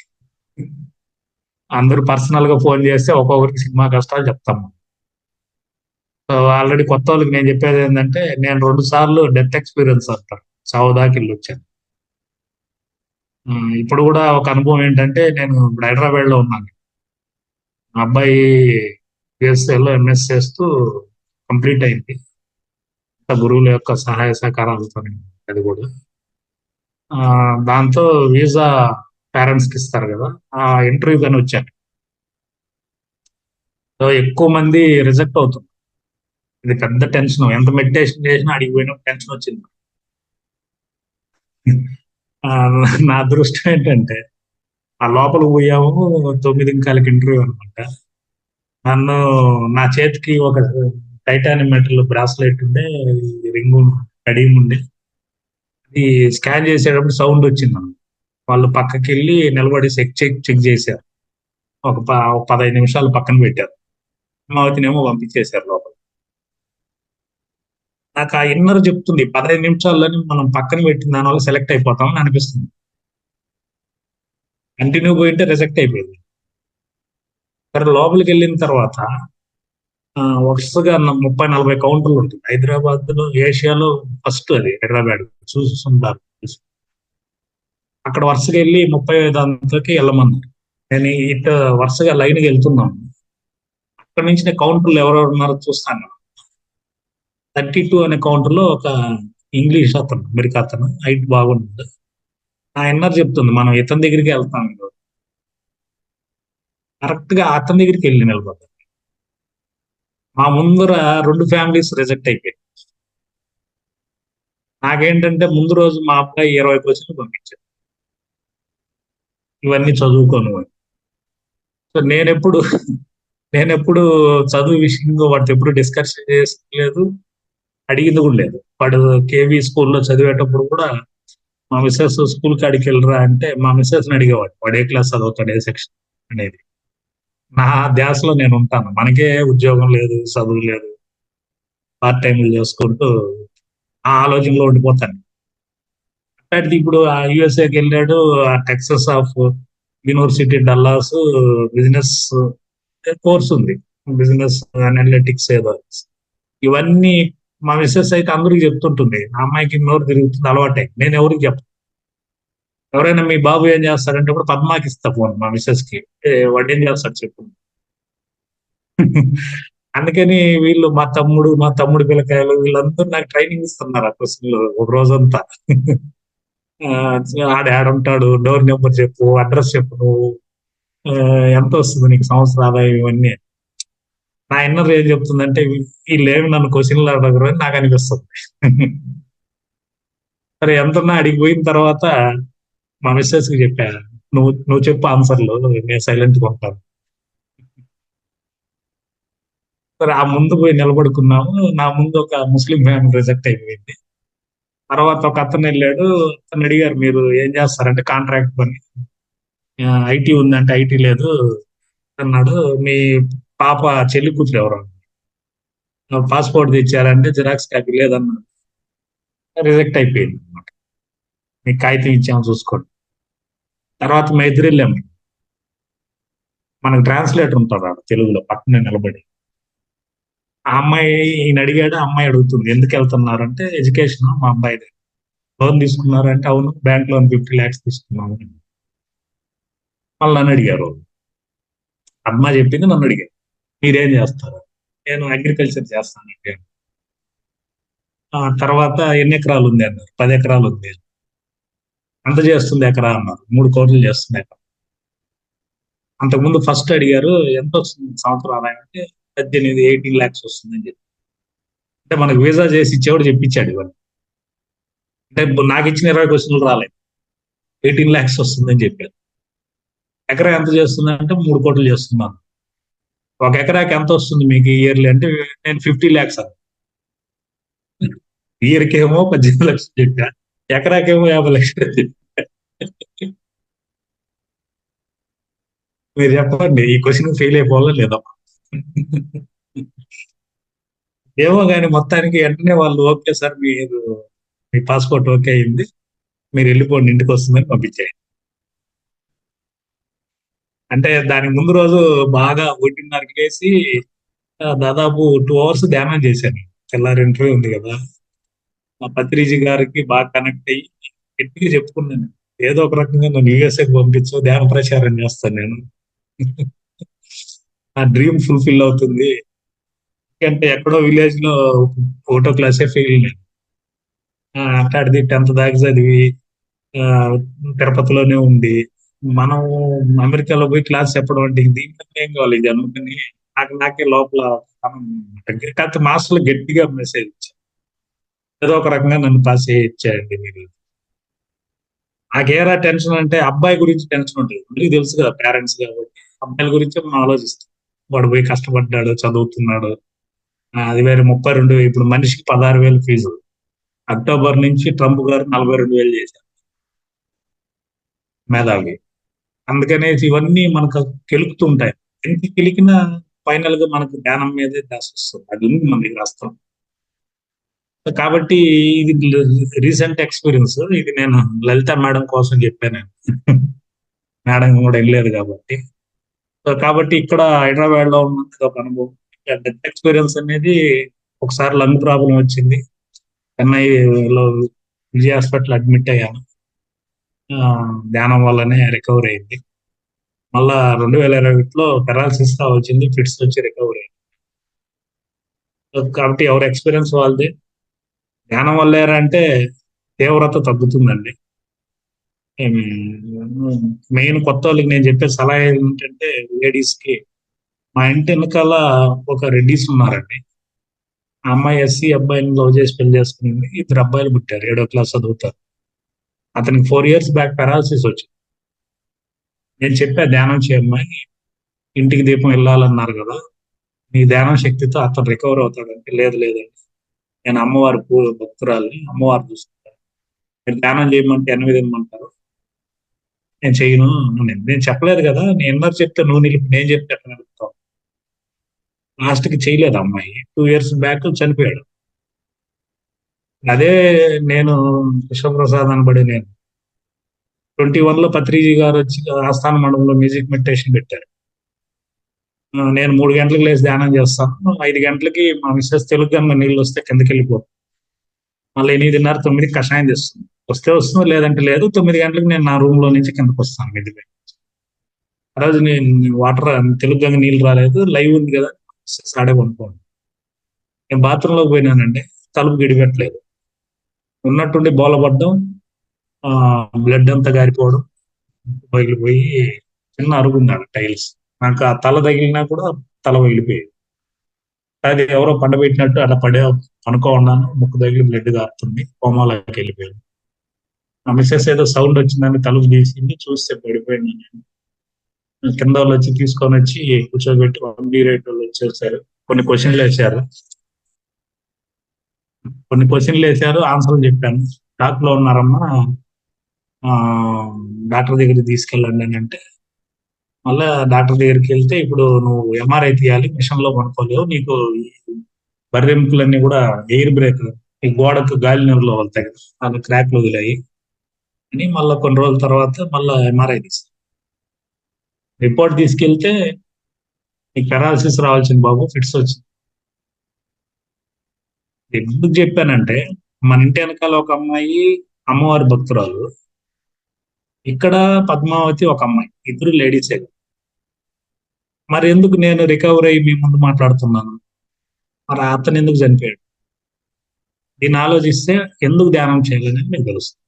అందరూ పర్సనల్ గా ఫోన్ చేస్తే ఒక్కొక్కరికి సినిమా కష్టాలు చెప్తాము. సో ఆల్రెడీ కొత్త వాళ్ళకి నేను చెప్పేది ఏంటంటే, నేను 2 సార్లు డెత్ ఎక్స్పీరియన్స్ అంటాను, చావు దాకా వెళ్ళి వచ్చాను. ఇప్పుడు కూడా ఒక అనుభవం ఏంటంటే, నేను ఇప్పుడు హైదరాబాద్ లో ఉన్నాను. మా అబ్బాయి యుఎస్ఏలో ఎంఎస్ చేస్తూ కంప్లీట్ అయింది. గురువుల యొక్క సహాయ సహకారాలతో అది కూడా. దాంతో వీసా పేరెంట్స్ కి ఇస్తారు కదా, ఆ ఇంటర్వ్యూ కానీ వచ్చాను. సో ఎక్కువ మంది రిజెక్ట్ అవుతుంది. ఇది పెద్ద టెన్షన్. ఎంత మెడిటేషన్ చేసినా అడిగి పోయినప్పుడు టెన్షన్ వచ్చింది. ఆ, నా అదృష్టం ఏంటంటే, ఆ లోపల పోయాము 9 గంటలకి ఇంటర్వ్యూ అనమాట. నన్ను, నా చేతికి ఒక టైటానియం మెటల్ బ్రాస్లెట్ ఉండే, రింగ్ కడియం ఉండే, అది స్కాన్ చేసేటప్పుడు సౌండ్ వచ్చింది అన్నమాట. వాళ్ళు పక్కకి వెళ్ళి నిలబడి చెక్ చేశారు. ఒక 15 నిమిషాలు పక్కన పెట్టారు. అమరావతినేమో పంపించేశారు లోపల. నాకు ఆ ఇన్నర్ చెప్తుంది 15 నిమిషాల్లోనే మనం పక్కన పెట్టిన దానివల్ల సెలెక్ట్ అయిపోతామని అనిపిస్తుంది. కంటిన్యూ పోయింటే రిజెక్ట్ అయిపోయింది. సరే లోపలికి వెళ్ళిన తర్వాత వరుసగా 30-40 కౌంటర్లు ఉంటుంది. హైదరాబాద్ లో ఏషియాలో ఫస్ట్ అది హైదరాబాద్ చూసుంటారు. అక్కడ వరుసగా వెళ్ళి 35 అంతకి వెళ్ళమన్నారు. నేను ఇటు వరుసగా లైన్కి వెళ్తున్నాను. అక్కడ నుంచి నేను కౌంటర్లు ఎవరెవరు ఉన్నారో చూస్తాను. 32 అనే కౌంటర్ లో ఒక ఇంగ్లీష్ అతను, అమెరికా అతను, హైట్ బాగుంటుంది. ఆ ఇన్నర్ చెప్తుంది మనం ఇతని దగ్గరికి వెళ్తాం. కరెక్ట్ గా అతని దగ్గరికి వెళ్ళి నిలబడ్డాను. మా ముందర 2 ఫ్యామిలీస్ రిజెక్ట్ అయిపోయాయి. నాకేంటంటే ముందు రోజు మా అబ్బాయి 20 క్వశ్చన్లు పంపించాడు, ఇవన్నీ చదువుకోను అని. సో నేనెప్పుడు చదువు విషయంలో వాటితో ఎప్పుడు డిస్కషన్ చేసుకోలేదు, అడిగింది కూడా లేదు. వాడు కేవీ స్కూల్లో చదివేటప్పుడు కూడా మా మిస్సెస్ స్కూల్ కాడికి వెళ్ళరా అంటే మా మిస్సెస్ ని అడిగేవాడు, వాడు ఏ క్లాస్ చదువుతాడు, ఏ సెక్షన్ అనేది. నా ధ్యాసలో నేను ఉంటాను, మనకే ఉద్యోగం లేదు, చదువు లేదు, పార్ట్ టైంలు చేసుకుంటూ ఆ ఆలోచనలో ఉండిపోతాను. అట్లాంటిది ఇప్పుడు ఆ యుఎస్ఏకి వెళ్ళాడు, ఆ Texas of university Dallas business course ఉంది, బిజినెస్ అనలిటిక్స్ ఏదో. ఇవన్నీ మా మిస్సెస్ అయితే అందరికి చెప్తుంటుంది. ఆ అమ్మాయికి నోరు తిరుగుతుంది, అలవాటే. నేను ఎవరికి చెప్పను. ఎవరైనా మీ బాబు ఏం చేస్తాడంటే ఇప్పుడు పద్మాకి ఇస్తా ఫోన్ మా మిస్సెస్ కి, వాడు ఏం చేస్తాడు చెప్పు. అందుకని వీళ్ళు మా తమ్ముడు పిల్లకాయలు వీళ్ళందరూ నాకు ట్రైనింగ్ ఇస్తున్నారు ఆ క్వశ్చన్ లో ఒక రోజంతా. ఆడాడుంటాడు, డోర్ నెంబర్ చెప్పు, అడ్రస్ చెప్పు నువ్వు, ఆ, ఎంత వస్తుంది నీకు సంవత్సర ఆదాయం, ఇవన్నీ. నా ఇన్నర్ ఏం చెప్తుందంటే వీళ్ళేమి నన్ను క్వశ్చన్లు అడగరు అని నాకు అనిపిస్తుంది. సరే ఎంతన్నా అడిగిపోయిన తర్వాత మా మిస్సెస్ కి చెప్పా, నువ్వు చెప్పు ఆన్సర్లు, నేను సైలెంట్ గా ఉంటాను. సరే ఆ ముందు పోయి నిలబడుకున్నాము. నా ముందు ఒక ముస్లిం ఫ్యామిలీ రిజెక్ట్ అయిపోయింది. తర్వాత ఒక అతను వెళ్ళాడు. అతను అడిగారు, మీరు ఏం చేస్తారంటే కాంట్రాక్ట్ పని, ఐటీ ఉందంటే ఐటీ లేదు అన్నాడు. మీ పాప చెల్లి కూతురు ఎవరు, పాస్పోర్ట్ తెచ్చారంటే జిరాక్స్ కాపీ లేదన్నాడు. రిజెక్ట్ అయిపోయింది అనమాట. మీకు కాగితం ఇచ్చాము చూసుకోండి. తర్వాత మా ఇద్దరు వెళ్ళాము. మనకు ట్రాన్స్లేటర్ ఉంటాడు ఆడ తెలుగులో పక్కనే నిలబడి. ఆ అమ్మాయి ఈయన అడిగాడు, ఆ అమ్మాయి అడుగుతుంది ఎందుకు వెళ్తున్నారంటే ఎడ్యుకేషన్ మా అబ్బాయిది. లోన్ తీసుకున్నారంటే అవును, బ్యాంక్ లోన్ 50 lakhs తీసుకున్నాము. మళ్ళీ నన్ను అడిగారు, అమ్మ చెప్పింది నన్ను అడిగారు, మీరేం చేస్తారు? నేను అగ్రికల్చర్ చేస్తానండి. ఆ తర్వాత ఎన్ని ఎకరాలు ఉంది అన్నారు. 10 ఎకరాలు ఉంది. ఎంత చేస్తుంది ఎకరా అన్నారు. 3 కోట్లు చేస్తుంది ఎకరా. అంతకుముందు ఫస్ట్ అడిగారు ఎంత వస్తుంది సంవత్సరం ఆదాయం అంటే 18 lakhs వస్తుందని చెప్పి. అంటే మనకు వీసా చేసి ఇచ్చేవాడు చెప్పించాడు ఇవన్నీ. అంటే నాకు ఇచ్చిన 20 క్వశ్చన్లు రాలేదు. 18 lakhs వస్తుందని చెప్పారు. ఎకరా ఎంత చేస్తుంది అంటే 3 కోట్లు చేస్తున్నాను. ఒక ఎకరాకి ఎంత వస్తుంది మీకు ఇయర్లీ అంటే నేను 50 lakhs అన్నాను. ఇయర్కి ఏమో 18 లక్షలు చెప్పా, ఎకరాకేమో 50 లక్షలు చెప్పా. మీరు చెప్పండి, ఈ క్వశ్చన్ ఫెయిల్ అయిపోవాలా లేదా? ఏమో కానీ మొత్తానికి వెంటనే వాళ్ళు ఓకే సార్ మీరు, మీ పాస్పోర్ట్ ఓకే అయింది, మీరు వెళ్ళిపోండి ఇంటికి వస్తుందని పంపించాయి. అంటే దానికి ముందు రోజు బాగా 1:30కి లేసి దాదాపు 2 hours ధ్యానం చేశాను. తెల్లారి ఇంటర్వ్యూ ఉంది కదా. మా పత్రిజీ గారికి బాగా కనెక్ట్ అయ్యి గట్టిగా చెప్పుకున్నాను, ఏదో ఒక రకంగా నన్ను యూఎస్ఏకి పంపించు, ధ్యాన ప్రచారం చేస్తాను నేను, నా డ్రీమ్ ఫుల్ఫిల్ అవుతుంది. ఎందుకంటే ఎక్కడో విలేజ్ లో 1వ క్లాసే ఫెయిల్ నేను. అట్లాంటిది 10th దాకా చదివి ఆ, తిరుపతిలోనే ఉండి మనం అమెరికాలో పోయి క్లాస్ చెప్పడం అంటే దీంట్లో ఏం కావాలి ఇది అనుకుని నాకే లోపల కాకపోతే మాస్టర్లు గట్టిగా మెసేజ్ ఇచ్చారు, ఏదో ఒక రకంగా నన్ను పాస్ చేయించాయండి మీరు. నాకేరా టెన్షన్ అంటే అబ్బాయి గురించి టెన్షన్ ఉంటుంది, మీకు తెలుసు కదా పేరెంట్స్ కాబట్టి. అబ్బాయిల గురించి మనం ఆలోచిస్తాం, వాడు పోయి కష్టపడ్డాడు చదువుతున్నాడు. అది వేరే 32 ఇప్పుడు మనిషికి 16,000 ఫీజు. అక్టోబర్ నుంచి ట్రంప్ గారు 42,000 చేశారు మేధావి. అందుకనేసి ఇవన్నీ మనకు కెలుకుతుంటాయి. ఎంత కెలికినా ఫైనల్ గా మనకు ధ్యానం మీదే ధ్యాస వస్తుంది, అది ఉంది మన దగ్గర అస్త్రం. కాబట్టి ఇది రీసెంట్ ఎక్స్పీరియన్స్. ఇది నేను లలిత మేడం కోసం చెప్పాను. మేడం కూడా వెళ్ళలేదు కాబట్టి. సో కాబట్టి ఇక్కడ హైదరాబాద్ లో ఉన్నది ఒక అనుభవం. డెత్ ఎక్స్పీరియన్స్ అనేది, ఒకసారి లంగ్ ప్రాబ్లం వచ్చింది, చెన్నైలో విజయ హాస్పిటల్ అడ్మిట్ అయ్యాను. ధ్యానం వల్లనే రికవర్ అయింది. మళ్ళా 2021లో పెరాలసిస్ వచ్చింది, ఫిట్స్ వచ్చి రికవర్ అయింది. కాబట్టి ఎవరి ఎక్స్పీరియన్స్ వాళ్ళది. ధ్యానం వల్ల అంటే తీవ్రత తగ్గుతుందండి. మెయిన్ కొత్త వాళ్ళకి నేను చెప్పే సలహా ఏంటంటే లేడీస్ కి, మా ఇంటి వెనకాల ఒక రెడ్డిస్ ఉన్నారండి. ఆ అమ్మాయి ఎస్సీ అబ్బాయిని లవ్ చేసి పెళ్లి చేసుకునింది. 2 అబ్బాయిలు పుట్టారు, 7వ క్లాస్ చదువుతారు. అతనికి 4 years బ్యాక్ పెరాలసిస్ వచ్చింది. నేను చెప్పా ధ్యానం చేయమ్మాయి, ఇంటికి దీపం వెళ్ళాలన్నారు కదా, నీ ధ్యానం శక్తితో అతను రికవర్ అవుతాడంటే లేదు లేదండి, నేను అమ్మవారి భక్తురాలని, అమ్మవారు చూసుకుంటాను, మీరు ధ్యానం చేయమంటే 8 ఇమ్మంటారు, నేను చేయను. నేను చెప్పలేదు కదా, నేను ఎన్నో చెప్తే నువ్వు నిలిపి నేను చెప్తే ఎట్లా నిలుపుతావు. లాస్ట్ కి చేయలేదు అమ్మాయి. 2 years బ్యాక్ చనిపోయాడు. అదే నేను విశ్వప్రసాద్ అనబడి నేను 21లో పత్రిజీ గారు వచ్చి ఆస్థాన మండపంలో మ్యూజిక్ మెడిటేషన్ పెట్టారు. నేను 3 గంటలకు లేచి ధ్యానం చేస్తాను, 5 గంటలకి మా మిస్సెస్ తెలుగు గంగ నీళ్ళు వస్తే కిందకి వెళ్ళిపోతాను. మళ్ళీ 8:30, 9కి కషాయం తెస్తుంది. వస్తే వస్తుంది, లేదంటే లేదు. 9 గంటలకు నేను నా రూమ్ లో నుంచి కిందకు వస్తాను మిద్దిపై. ఆ రోజు నేను వాటర్ తెలుగు గంగ నీళ్ళు రాలేదు, లైవ్ ఉంది కదా, సాడే కొనుక్కోండి. నేను బాత్రూమ్ లోకి పోయినానండి, తలుపు గడిపెట్టలేదు. ఉన్నట్టుండి బోలపడ్డం, బ్లడ్ అంతా గారిపోవడం, పగిలిపోయి చిన్న అరుగుంది టైల్స్. నాకు ఆ తల తగిలినా కూడా తల పగిలిపోయేది. అది ఎవరో పండబెట్టినట్టు అలా పనుకో ఉన్నాను, ముక్కు తగిలి బ్లడ్ కారుతుంది, కోమాలోకి వెళ్ళిపోయాను. ఆ మిస్సెస్ ఏదో సౌండ్ వచ్చిందని తలుపు తీసింది, చూస్తే పడిపోయింది. కింద వాళ్ళు వచ్చి తీసుకొని వచ్చి కూర్చోబెట్టి 108 వాళ్ళు వచ్చేసారు. కొన్ని క్వశ్చన్లు వేశారు, ఆన్సర్లు చెప్పాను. షాక్ లో ఉన్నారమ్మా, డాక్టర్ దగ్గరికి తీసుకెళ్ళండి అని అంటే, మళ్ళా డాక్టర్ దగ్గరికి వెళ్తే, ఇప్పుడు నువ్వు ఎంఆర్ఐ తీయాలి, మిషన్ లో పనుకోలేవు, నీకు బర్రెముకలన్నీ కూడా ఎయిర్ బ్రేక్, ఈ గోడకు గాలి నీరులో వెళ్తాయి కదా, అలా క్రాక్లు వదిలాయి అని మళ్ళీ కొన్ని రోజుల తర్వాత మళ్ళీ ఎంఆర్ఐ తీస్తాను. రిపోర్ట్ తీసుకెళ్తే, నీకు పెరాలసిస్ రావాల్సింది బాబు, ఫిట్స్ వచ్చింది. ఎందుకు చెప్పానంటే, మన ఇంటి వెనకాల ఒక అమ్మాయి అమ్మవారి భక్తురాలు, ఇక్కడ పద్మావతి ఒక అమ్మాయి, ఇద్దరు లేడీసే. మరి ఎందుకు నేను రికవర్ అయ్యి మీ ముందు మాట్లాడుతున్నాను? మరి అతను ఎందుకు చనిపోయాడు? దీన్ని ఆలోచిస్తే ఎందుకు ధ్యానం చేయాలని మీకు తెలుస్తుంది.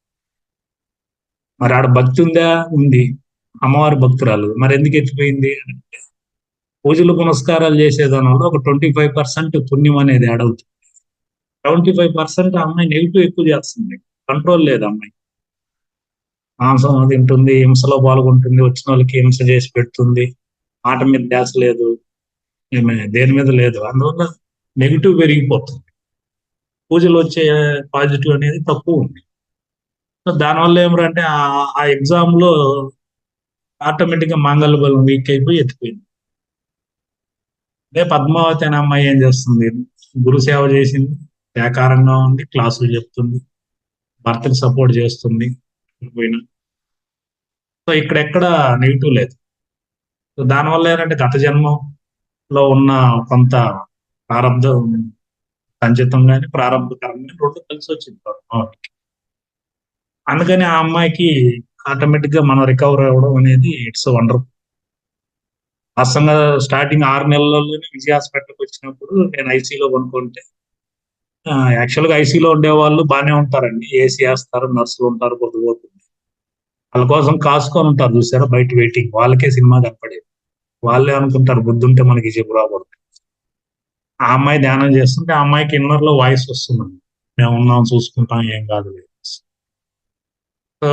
మరి ఆడ భక్తి ఉందా? ఉంది. అమ్మవారి భక్తురాలు, మరి ఎందుకు ఎత్తిపోయింది అంటే, పూజలు పునస్కారాలు చేసేదానివల్ల ఒక 25% పుణ్యం అనేది యాడ్ అవుతుంది. 75% ఆ అమ్మాయి నెగిటివ్ ఎక్కువ చేస్తుంది, కంట్రోల్ లేదు అమ్మాయి. మాంసం తింటుంది, హింసలో పాల్గొంటుంది, వచ్చిన వాళ్ళకి హింస చేసి పెడుతుంది, మాట మీద ధ్యాస లేదు, దేని మీద లేదు. అందువల్ల నెగిటివ్ పెరిగిపోతుంది, పూజలు వచ్చే పాజిటివ్ అనేది తక్కువ ఉంది. సో దానివల్ల ఏమంటే ఆ ఎగ్జామ్ లో ఆటోమేటిక్ గా మాంగళ్య బలం వీక్ అయిపోయి ఎత్తిపోయింది. అదే పద్మావతి అనే అమ్మాయి ఏం చేస్తుంది, గురు సేవ చేసింది, ఏకారంగా ఉంది, క్లాసులు చెప్తుంది, భర్తకి సపోర్ట్ చేస్తుంది. సో ఇక్కడ నెగిటివ్ లేదు. సో దానివల్ల ఏంటంటే గత జన్మలో ఉన్న కొంత ప్రారంభం సంచితం కానీ ప్రారంభకరం కానీ రెండు కలిసి వచ్చింది పద్మావతికి. అందుకని ఆ అమ్మాయికి ఆటోమేటిక్ గా మనం రికవర్ అవ్వడం అనేది ఇట్స్ వండర్. వాస్తవంగా స్టార్టింగ్ 6 నెలల్లోనే విజయ హాస్పిటల్కి వచ్చినప్పుడు నేను ఐసీలో కొనుక్కుంటే, యాక్చువల్గా ఐసీలో ఉండే వాళ్ళు బాగానే ఉంటారండి, ఏసీ వేస్తారు, నర్సులు ఉంటారు, పొద్దుపోతుంది, వాళ్ళ కోసం కాసుకొని ఉంటారు చూసారా బయట వెయిటింగ్, వాళ్ళకే సినిమా కనపడేది. వాళ్ళే అనుకుంటారు బుద్ధి ఉంటే మనకి చెప్పు రాకూడదు. ఆ అమ్మాయి ధ్యానం చేస్తుంటే ఆ అమ్మాయికి ఇన్నర్ లో వాయిస్ వస్తుంది, మేము ఉన్నాం, చూసుకుంటాం, ఏం కాదు. సో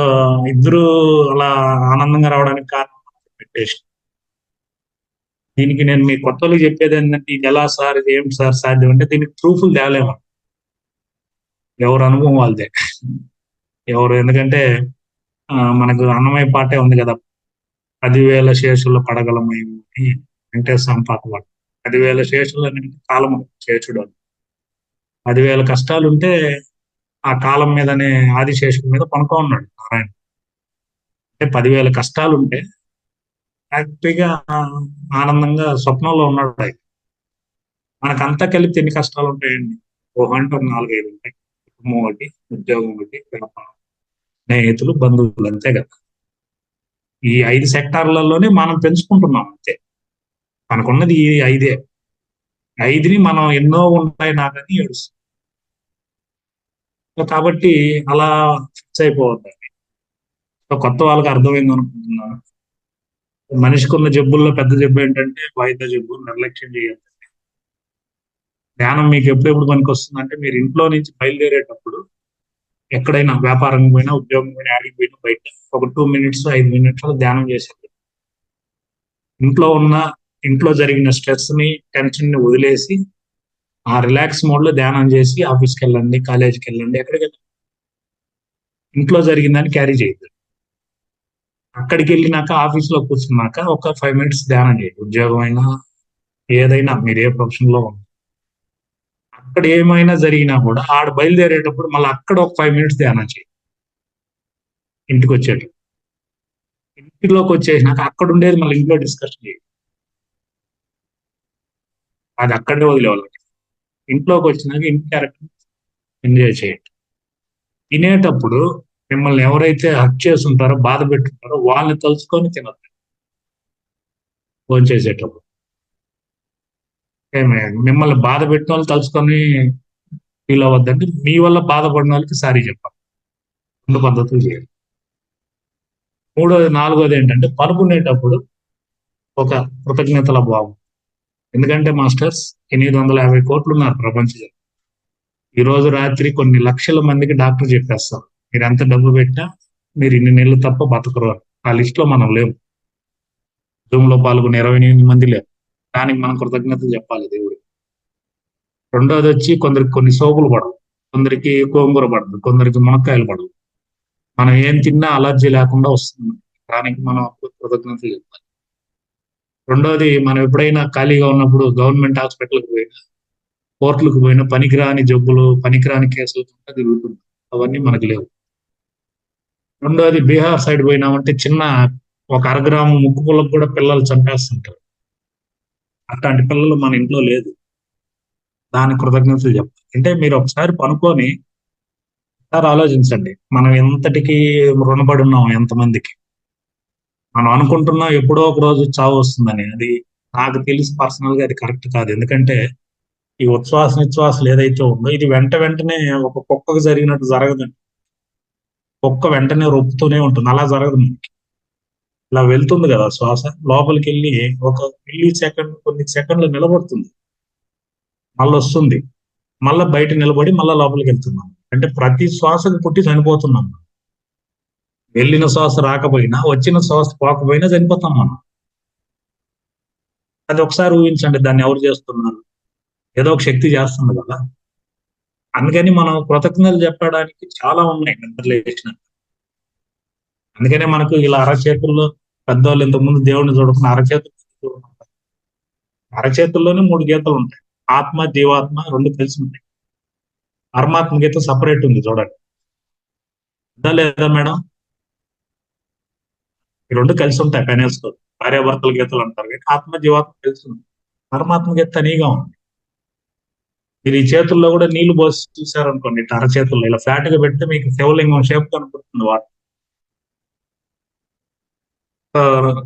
ఇద్దరు అలా ఆనందంగా రావడానికి కారణం మెడిటేషన్. దీనికి నేను మీ కొత్త వాళ్ళకి చెప్పేది ఏంటంటే, ఇది ఎలా సార్, ఇది ఏం సార్ సాధ్యం అంటే, దీనికి ప్రూఫ్లు తేలేము, ఎవరు అనుభవం వాళ్ళదే. ఎందుకంటే మనకు అన్నమయ్య పాటే ఉంది కదా, 10,000 శేషుల పడగలమయం అని వెంకటేశ్వర స్వామి పాట పాడు. 10,000 శేషులు అనేది కాలం శేషుడు, 10,000 కష్టాలుంటే ఆ కాలం మీదనే ఆదిశేషుడి మీద పనుకో ఉన్నాడు నారాయణ. అంటే 10,000 కష్టాలుంటే హ్యాపీగా ఆనందంగా స్వప్నంలో ఉన్నాడు ఆయన. మనకంతా కలిపి ఎన్ని కష్టాలు ఉంటాయండి? అంటే 4-5 ఉంటాయి. కుటుంబం ఒకటి, ఉద్యోగం ఒకటి, వ్యాపారం, స్నేహితులు, బంధువులు, అంతే కదా. ఈ 5 సెక్టార్లలోనే మనం పెంచుకుంటున్నాం అంతే. మనకున్నది ఈ 5. 5ని మనం ఎన్నో ఉంటాయి నాకని ఏడుస్తాం. కాబట్టి అలా ఫిక్స్ అయిపోవద్దండి. కొత్త వాళ్ళకి అర్థమైంది అనుకుంటున్నాను. మనిషికి ఉన్న జబ్బుల్లో పెద్ద జబ్బు ఏంటంటే వాయిదా జబ్బు, నిర్లక్ష్యం చేయాలి. ధ్యానం మీకు ఎప్పుడెప్పుడు పనికి వస్తుందంటే, మీరు ఇంట్లో నుంచి బయలుదేరేటప్పుడు, ఎక్కడైనా వ్యాపారం పోయినా, ఉద్యోగం పోయినా, ఆడికి పోయినా, బయట ఒక 2 మినిట్స్ 5 మినిట్స్ ధ్యానం చేసేది. ఇంట్లో జరిగిన స్ట్రెస్ ని, టెన్షన్ ని వదిలేసి ఆ రిలాక్స్ మోడ్ లో ధ్యానం చేసి ఆఫీస్కి వెళ్ళండి, కాలేజీకి వెళ్ళండి, ఎక్కడికి వెళ్ళండి, ఇంట్లో జరిగిందని క్యారీ చేయద్దు. అక్కడికి వెళ్ళినాక ఆఫీస్ లో కూర్చున్నాక ఒక 5 మినిట్స్ ధ్యానం చేయండి. ఉద్యోగం అయినా ఏదైనా, మీరు ఏ ప్రొఫెషన్ లో ఉన్నారు, అక్కడ ఏమైనా జరిగినా కూడా ఆడ బయలుదేరేటప్పుడు మళ్ళీ అక్కడ ఒక 5 మినిట్స్ ధ్యానం చేయండి. ఇంటికి ఇంటిలోకి వచ్చేసినాక అక్కడ ఉండేది మళ్ళీ ఇంట్లో డిస్కషన్ చేయండి, అది అక్కడే వదిలేవాళ్ళకి. ఇంట్లోకి వచ్చినాక ఇంటి క్యారెక్టర్ ఎంజాయ్ చేయండి. తినేటప్పుడు మిమ్మల్ని ఎవరైతే హక్ చేస్తుంటారో, బాధ పెట్టుంటారో వాళ్ళని తలుచుకొని తినద్దు ఫోన్ చేసేటప్పుడు. మిమ్మల్ని బాధ పెట్టిన వాళ్ళు తలుచుకొని ఫీల్ అవ్వద్దండి, మీ వల్ల బాధపడిన వాళ్ళకి సారీ చెప్పాలి. 2 పద్ధతులు చేయాలి. నాలుగోది ఏంటంటే పడుకునేటప్పుడు ఒక కృతజ్ఞతల భావం. ఎందుకంటే మాస్టర్స్ 850 కోట్లు ఉన్నారు ప్రపంచంలో. ఈ రోజు రాత్రి కొన్ని లక్షల మందికి డాక్టర్ చెప్పేస్తారు, మీరు ఎంత డబ్బు పెట్టా మీరు ఇన్ని నెలలు తప్ప బతకరు అని. ఆ లిస్ట్ లో మనం లేవు. జూమ్ లో పాల్గొన్న 28 మంది లేవు. దానికి మనం కృతజ్ఞతలు చెప్పాలి దేవుడు. రెండోది వచ్చి కొందరికి కొన్ని సోపులు పడవు, కొందరికి గోంగూర పడదు, కొందరికి మునక్కాయలు పడవు. మనం ఏం తిన్నా అలర్జీ లేకుండా వస్తుంది. దానికి మనం కృతజ్ఞతలు చెప్పాలి. రెండోది, మనం ఎప్పుడైనా ఖాళీగా ఉన్నప్పుడు గవర్నమెంట్ హాస్పిటల్కి పోయినా, కోర్టులకు పోయినా పనికిరాని జబ్బులు, పనికిరాని కేసులు తిరుగుతుంది. అవన్నీ మనకు లేవు. రెండోది, బీహార్ సైడ్ పోయినామంటే చిన్న ఒక అరగ్రాము ముక్కు పుల్లకు కూడా పిల్లలు చంపేస్తుంటారు. అట్లాంటి పిల్లలు మన ఇంట్లో లేదు. దానికి కృతజ్ఞతలు చెప్పాలి. అంటే మీరు ఒకసారి పనుకొని ఒకసారి ఆలోచించండి, మనం ఎంతటికి రుణపడి ఉన్నాం ఎంతమందికి. మనం అనుకుంటున్నాం ఎప్పుడో ఒక రోజు చావు వస్తుందని. అది నాకు తెలిసి పర్సనల్ గా అది కరెక్ట్ కాదు. ఎందుకంటే ఈ ఉచ్ఛ్వాస నిశ్వాసాలు ఏదైతే ఉందో ఇది వెంటనే ఒక కుక్కకు జరిగినట్టు జరగదండి. కుక్క వెంటనే రొప్పుతూనే ఉంటుంది, అలా జరగదు మనకి. ఇలా వెళ్తుంది కదా శ్వాస, లోపలికి వెళ్ళి ఒక కొన్ని సెకండ్లు నిలబడుతుంది, మళ్ళీ వస్తుంది, మళ్ళీ బయట నిలబడి మళ్ళీ లోపలికి వెళ్తున్నాం. అంటే ప్రతి శ్వాసకు పుట్టి చనిపోతున్నాం. వెళ్ళిన శ్వాస రాకపోయినా, వచ్చిన శ్వాస పోకపోయినా చనిపోతాం మనం. అది ఒకసారి ఊహించండి, దాన్ని ఎవరు చేస్తున్నారు? ఏదో ఒక శక్తి చేస్తుంది కదా. అందుకని మనం కృతజ్ఞతలు చెప్పడానికి చాలా ఉన్నాయి నిద్రలేసిన. అందుకనే మనకు ఇలా అరచేతుల్లో పెద్దవాళ్ళు ఇంతకుముందు దేవుడిని చూడకుండా అరచేతుల్లోనే 3 గీతలు ఉంటాయి. ఆత్మ, జీవాత్మ రెండు కలిసి ఉంటాయి. పరమాత్మ గీత సపరేట్ ఉంది చూడండి, లేదా మేడం? ఈ రెండు కలిసి ఉంటాయి పెనల్స్ తో. భార్యాభర్తల గీతలు అంటారు కానీ ఆత్మ జీవాత్మ కలిసి ఉంది. పరమాత్మ గీత తనీగా ఉంది. మీరు ఈ చేతుల్లో కూడా నీళ్లు పోసి చూసారనుకోండి, అరచేతుల్లో ఇలా ఫ్లాట్ గా పెడితే మీకు శివలింగం షేప్ కనపడుతుంది వాటర్.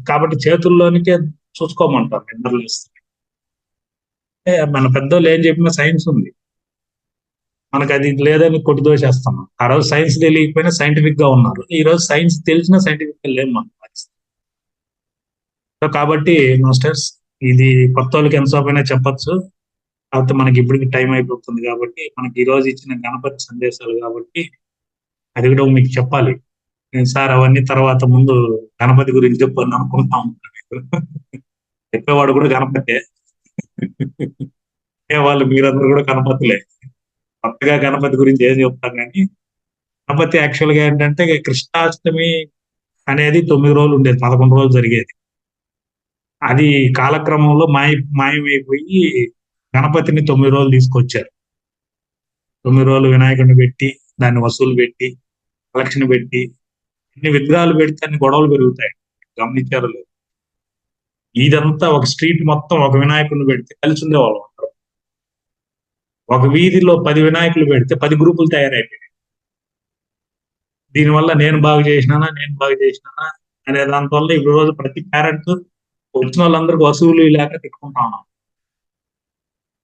కాబట్టి చేతుల్లోనికే చూసుకోమంటారు నిద్రలేస్తుంది. మన పెద్దోళ్ళు ఏం చెప్పినా సైన్స్ ఉంది, మనకు అది లేదని కొట్టి దోషేస్తాం. ఆ రోజు సైన్స్ తెలియకపోయినా సైంటిఫిక్ గా ఉన్నారు, ఈ రోజు సైన్స్ తెలిసినా సైంటిఫిక్ గా లేము మనం. సో కాబట్టి మాస్టర్స్, ఇది కొత్త వాళ్ళకి ఎంతసేపైనా చెప్పచ్చు, కాకపోతే మనకి ఇప్పటికి టైం అయిపోతుంది. కాబట్టి మనకి ఈ రోజు ఇచ్చిన గణపతి సందేశాలు కాబట్టి అది కూడా మీకు చెప్పాలి. సార్ అవన్నీ తర్వాత ముందు గణపతి గురించి చెప్పని అనుకుంటా ఉంటాను. చెప్పేవాడు కూడా గణపతే, వాళ్ళు మీరందరూ కూడా గణపతులే. కొత్తగా గణపతి గురించి ఏం చెప్తాం కానీ, గణపతి యాక్చువల్ గా ఏంటంటే కృష్ణాష్టమి అనేది 9 రోజులు ఉండేది, 11 రోజులు జరిగేది. అది కాలక్రమంలో మాయమైపోయి గణపతిని 9 రోజులు తీసుకొచ్చారు. 9 రోజులు వినాయకుడిని పెట్టి, దాన్ని వసూలు పెట్టి, కలెక్షన్ పెట్టి, ఎన్ని విగ్రహాలు పెడితే అన్ని గొడవలు పెరుగుతాయి. గమనించారు లేదు? ఇదంతా ఒక స్ట్రీట్ మొత్తం ఒక వినాయకుడిని పెడితే కలిసి ఉండేవాళ్ళం అందరం. ఒక వీధిలో 10 వినాయకులు పెడితే 10 గ్రూపులు తయారైపోయాయి. దీనివల్ల నేను బాగా చేసినానా అనే దానివల్ల ఈ రోజు ప్రతి పేరెంట్ వచ్చిన వాళ్ళందరికీ వసూలు లేక తిట్టుకుంటా ఉన్నాం.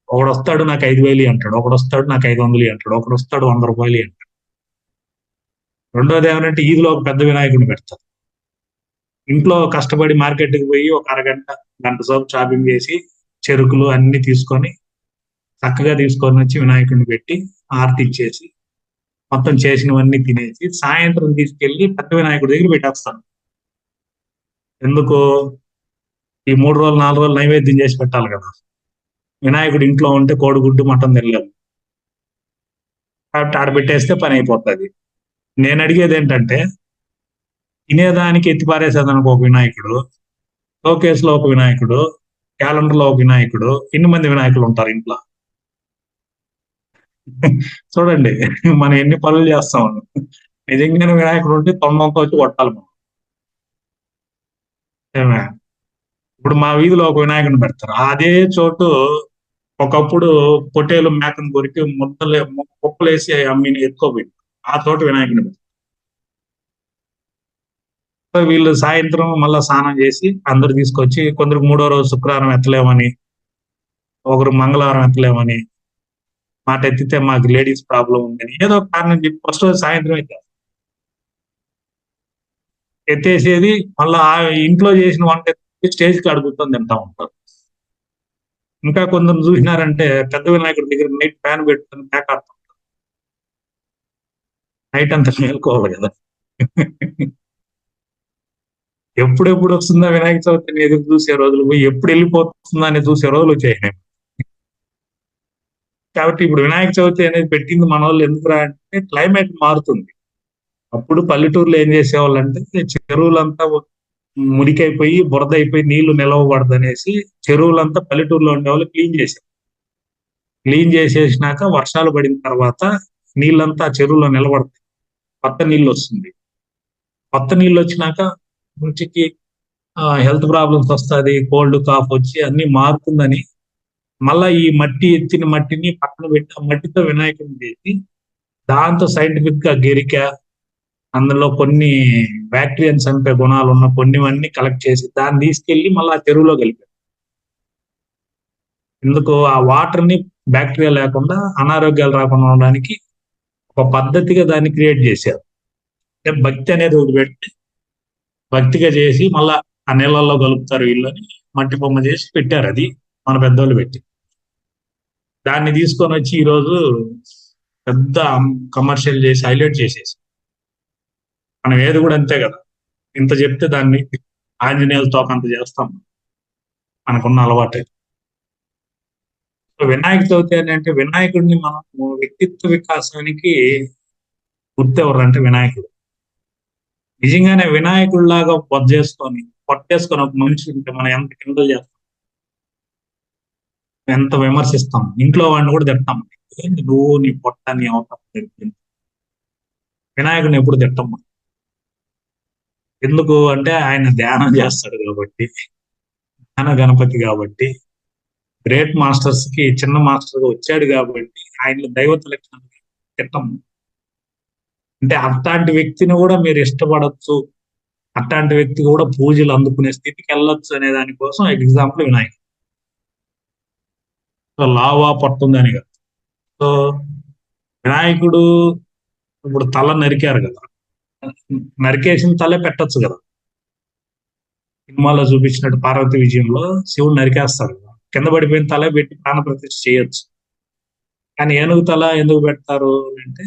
ఒకడు వస్తాడు నాకు 5,000 అంటాడు, ఒకడు వస్తాడు నాకు 500 అంటాడు, ఒకడు వస్తాడు 100 రూపాయలు అంటాడు. రెండోది ఏమంటే ఈదిలో ఒక పెద్ద వినాయకుడిని పెడతారు. ఇంట్లో కష్టపడి మార్కెట్కి పోయి ఒక గంట సేపు షాపింగ్ చేసి చెరుకులు అన్ని తీసుకొని చక్కగా తీసుకొని వచ్చి వినాయకుడిని పెట్టి ఆరతి ఇచ్చేసి మొత్తం చేసినవన్నీ తినేసి సాయంత్రం తీసుకెళ్లి పెద్ద వినాయకుడి దగ్గర పెట్టేస్తాను. ఎందుకు? ఈ 3 రోజులు 4 రోజులు నైవేద్యం చేసి పెట్టాలి కదా. వినాయకుడు ఇంట్లో ఉంటే కోడిగుడ్డు మటన్ తినలేము కాబట్టి ఆడ పెట్టేస్తే పని అయిపోతుంది. నేను అడిగేది ఏంటంటే, తినేదానికి ఎత్తిపారేసేదానికి ఒక వినాయకుడు, షోకేస్ లో ఒక వినాయకుడు, క్యాలెండర్ లో ఒక వినాయకుడు, ఎన్ని మంది వినాయకులు ఉంటారు ఇంట్లో? చూడండి మనం ఎన్ని పనులు చేస్తాం. నిజంగానే వినాయకుడు ఉంటే తొండంతో వచ్చి కొట్టాలి మనం. ఇప్పుడు మా వీధిలో ఒక వినాయకుడిని పెడతారు. అదే చోటు ఒకప్పుడు పొట్టేలు మేకను కొరికి కుప్పలేసి అమ్మిని ఎత్తుకోపోయింది. ఆ చోట వినాయకుడిని పెడతారు. వీళ్ళు సాయంత్రం మళ్ళా స్నానం చేసి అందరు తీసుకొచ్చి, కొందరు 3వ రోజు శుక్రవారం ఎత్తలేమని, ఒకరు మంగళవారం ఎత్తలేమని, మాట ఎత్తితే మాకు లేడీస్ ప్రాబ్లం ఉందని ఏదో ఒక కారణం చెప్పి ఫస్ట్ రోజు సాయంత్రం అయితే ఎత్తేసేది మళ్ళీ ఆ ఇంట్లో చేసిన వంట స్టేజ్కి అడుగుతుంది తింటా ఉంటారు. ఇంకా కొందరు చూసినారంటే పెద్ద వినాయకుడి దగ్గర నైట్ ఫ్యాన్ పెట్టుకుని పేకాడుతాం. నైట్ అంతా మేల్కోవాలి కదా. ఎప్పుడెప్పుడు వస్తుందా వినాయక చవితిని ఎదురు చూసే రోజులు పోయి ఎప్పుడు వెళ్ళిపోతుందా అని చూసే రోజులు వచ్చాయి. కాబట్టి ఇప్పుడు వినాయక చవితి అనేది పెట్టింది మన వాళ్ళు ఎందుకురా అంటే క్లైమేట్ మారుతుంది. అప్పుడు పల్లెటూరులో ఏం చేసేవాళ్ళు అంటే చెరువులంతా మురికైపోయి బురద అయిపోయి నీళ్లు నిలవబడదు అనేసి చెరువులంతా పల్లెటూరులో ఉండేవాళ్ళు క్లీన్ చేశారు. క్లీన్ చేసేసినాక వర్షాలు పడిన తర్వాత నీళ్ళంతా ఆ చెరువులో నిలబడతాయి, కొత్త నీళ్ళు వస్తుంది. కొత్త నీళ్ళు వచ్చినాక మనిషికి హెల్త్ ప్రాబ్లమ్స్ వస్తుంది, కోల్డ్ కాఫ్ వచ్చి అన్ని మారుతుందని మళ్ళా ఈ మట్టి ఎత్తిన మట్టిని పక్కన పెట్టి ఆ మట్టితో వినాయకుడిని చేసి దాంతో సైంటిఫిక్ గా గెరిక అందులో కొన్ని బ్యాక్టీరియన్ చంపే గుణాలు ఉన్న కొన్నివన్నీ కలెక్ట్ చేసి దాన్ని తీసుకెళ్లి మళ్ళీ ఆ చెరువులో కలిపారు. ఎందుకు ఆ వాటర్ ని బ్యాక్టీరియా లేకుండా అనారోగ్యాలు రాకుండా ఉండడానికి ఒక పద్ధతిగా దాన్ని క్రియేట్ చేశారు. అంటే భక్తి అనేది ఒకటి పెట్టి భక్తిగా చేసి మళ్ళా ఆ నీళ్ళల్లో కలుపుతారు వీళ్ళని మట్టి బొమ్మ చేసి పెట్టారు. అది మన పెద్దోళ్ళు పెట్టి దాన్ని తీసుకొని వచ్చి ఈరోజు పెద్ద కమర్షియల్ చేసి హైలైట్ చేసేసి మనం ఏది కూడా అంతే కదా, ఇంత చెప్తే దాన్ని ఆంజనేయుల తోకంత చేస్తాం, మనకున్న అలవాటే. వినాయక చవితి అని అంటే వినాయకుడిని మనం వ్యక్తిత్వ వికాసానికి గుర్తెవరు అంటే వినాయకుడు. నిజంగానే వినాయకుడిలాగా పొట్టేసుకొని ఒక మనిషి ఉంటే మనం ఎంత కింద చేస్తాం, ఎంత విమర్శిస్తాం, ఇంట్లో వాడిని కూడా తిడతాం. ఏంటి నువ్వు నీ పొట్ట నీ అవతారం. వినాయకుడిని ఎప్పుడు తిట్టం. ఎందుకు అంటే ఆయన ధ్యానం చేస్తాడు కాబట్టి, ధ్యాన గణపతి కాబట్టి, గ్రేట్ మాస్టర్స్ కి చిన్న మాస్టర్ వచ్చాడు కాబట్టి ఆయన దైవత లక్షణాలు తిట్టం. అంటే అట్లాంటి వ్యక్తిని కూడా మీరు ఇష్టపడచ్చు, అట్లాంటి వ్యక్తి కూడా పూజలు అందుకునే స్థితికి వెళ్ళొచ్చు అనే దానికోసం ఎగ్జాంపుల్ వినాయకుడు. సో లావా పట్టుందని కదా. సో వినాయకుడు ఇప్పుడు తల నరికారు కదా, నరికేసిన తలే పెట్టచ్చు కదా. సినిమాలో చూపించినట్టు పార్వతి విజయంలో శివుడు నరికేస్తారు కదా, కింద పడిపోయిన తలే పెట్టి ప్రాణప్రతిష్ఠ చేయొచ్చు. కానీ ఏనుగు తల ఎందుకు పెడతారు అంటే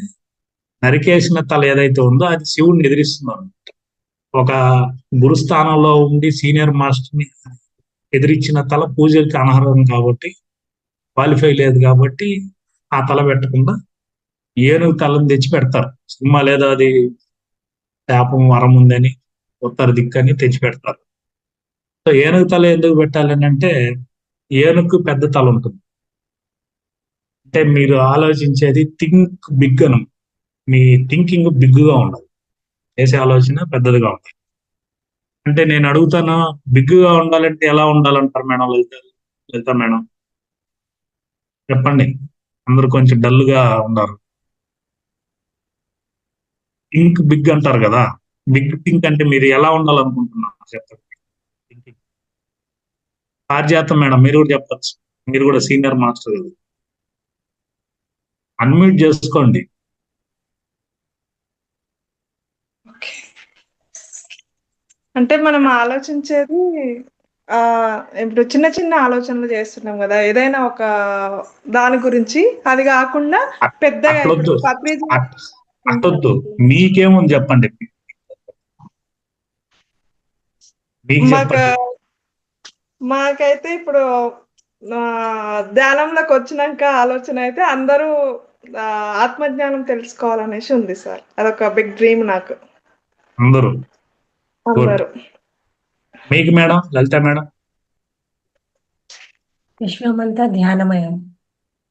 నరికేసిన తల ఏదైతే ఉందో అది శివుడిని ఎదిరిస్తుంది. ఒక గురుస్థానంలో ఉండి సీనియర్ మాస్టర్ని ఎదిరించిన తల పూజలకి అనర్హం కాబట్టి, క్వాలిఫై లేదు కాబట్టి ఆ తల పెట్టకుండా ఏనుగు తలను తెచ్చి పెడతారు. సినిమా లేదా అది శాపం వరం ఉందని ఉత్తర దిక్కని తెచ్చి పెడతారు. సో ఏనుగు తల ఎందుకు పెట్టాలని అంటే ఏనుగు పెద్ద తల ఉంటుంది. అంటే మీరు ఆలోచించేది థింక్ బిగ్ అని, మీ థింకింగ్ బిగ్గా ఉండాలి, చేసే ఆలోచన పెద్దదిగా ఉండాలి. అంటే నేను అడుగుతాను, బిగ్గా ఉండాలంటే ఎలా ఉండాలంటారు మేడం? లలిత మేడం చెప్పండి, అందరూ కొంచెం డల్గా ఉన్నారు. థింక్ బిగ్ అంటారు కదా, బిగ్ థింక్ అంటే మీరు ఎలా ఉండాలనుకుంటున్నారు చెప్పండి. పారిజాతం మేడం మీరు కూడా చెప్పచ్చు, మీరు కూడా సీనియర్ మాస్టర్ కదా, అన్మ్యూట్ చేసుకోండి. అంటే మనం ఆలోచించేది ఇప్పుడు చిన్న చిన్న ఆలోచనలు చేస్తున్నాం కదా, ఏదైనా ఒక దాని గురించి, అది కాకుండా పెద్దగా అట్లొద్దు, పత్రిజ అట్టొద్దు, మీకేముంది చెప్పండి, మీకు చెప్పండి. మాకైతే ఇప్పుడు ధ్యానంలోకి వచ్చినాక ఆలోచన అయితే అందరూ ఆత్మజ్ఞానం తెలుసుకోవాలనేసి ఉంది సార్. అదొక బిగ్ డ్రీమ్ నాకు. అందరూ అందరూ. మీకు మేడం లలిత మేడం? విశ్వమంతా ధ్యానమయం.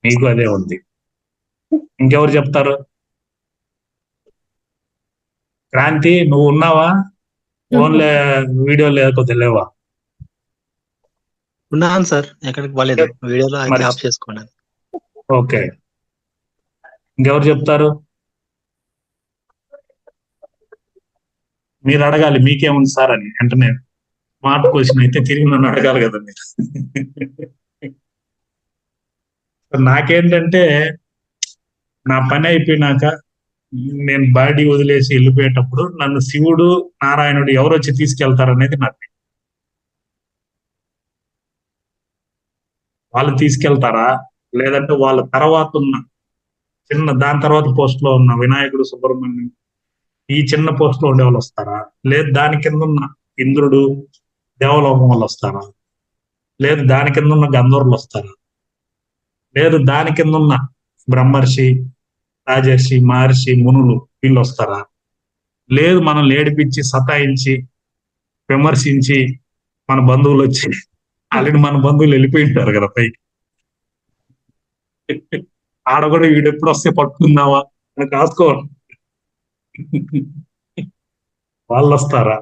మీకు అదే ఉంది. ఇంకెవరు చెప్తారు? క్రాంతి నువ్వు ఉన్నావా? ఫోన్లే వీడియో లేకపోతే లేవా? ఉన్నాను సార్, ఎక్కడికి పోలేదు, వీడియోలో మరి ఆఫ్ చేసుకోండి. ఓకే, ఇంకెవరు చెప్తారు? మీరు అడగాలి మీకేముంది సార్ అని. వెంటనే స్మార్ట్ క్వశ్చన్ అయితే తిరిగి నన్ను అడగాలి కదా మీరు. నాకేంటంటే నా పని అయిపోయినాక నేను బాడీ వదిలేసి వెళ్ళిపోయేటప్పుడు నన్ను శివుడు నారాయణుడు ఎవరు వచ్చి తీసుకెళ్తారు అనేది నాకు తెలియదు. వాళ్ళు తీసుకెళ్తారా, లేదంటే వాళ్ళ తర్వాత ఉన్న దాని తర్వాత పోస్ట్ లో ఉన్న వినాయకుడు, సుబ్రహ్మణ్యం ఈ చిన్న పోస్ట్ లో ఉండే వాళ్ళు వస్తారా, లేదు దాని కింద ఉన్న ఇంద్రుడు, దేవలోకం వాళ్ళు వస్తారా, లేదు దాని కింద ఉన్న గంధర్వులు వస్తారా, లేదు దాని కింద ఉన్న బ్రహ్మర్షి, రాజర్షి, మహర్షి, మునులు వీళ్ళు వస్తారా, లేదు మనం ఏడిపించి సతాయించి విమర్శించి మన బంధువులు వచ్చి ఆల్రెడీ మన బంధువులు వెళ్ళిపోయి ఉంటారు కదా పైకి, ఆడ కూడా వీడు ఎప్పుడు వస్తే పట్టుకుందావా అని కాసుకోవాలి, వాళ్ళు వస్తారా.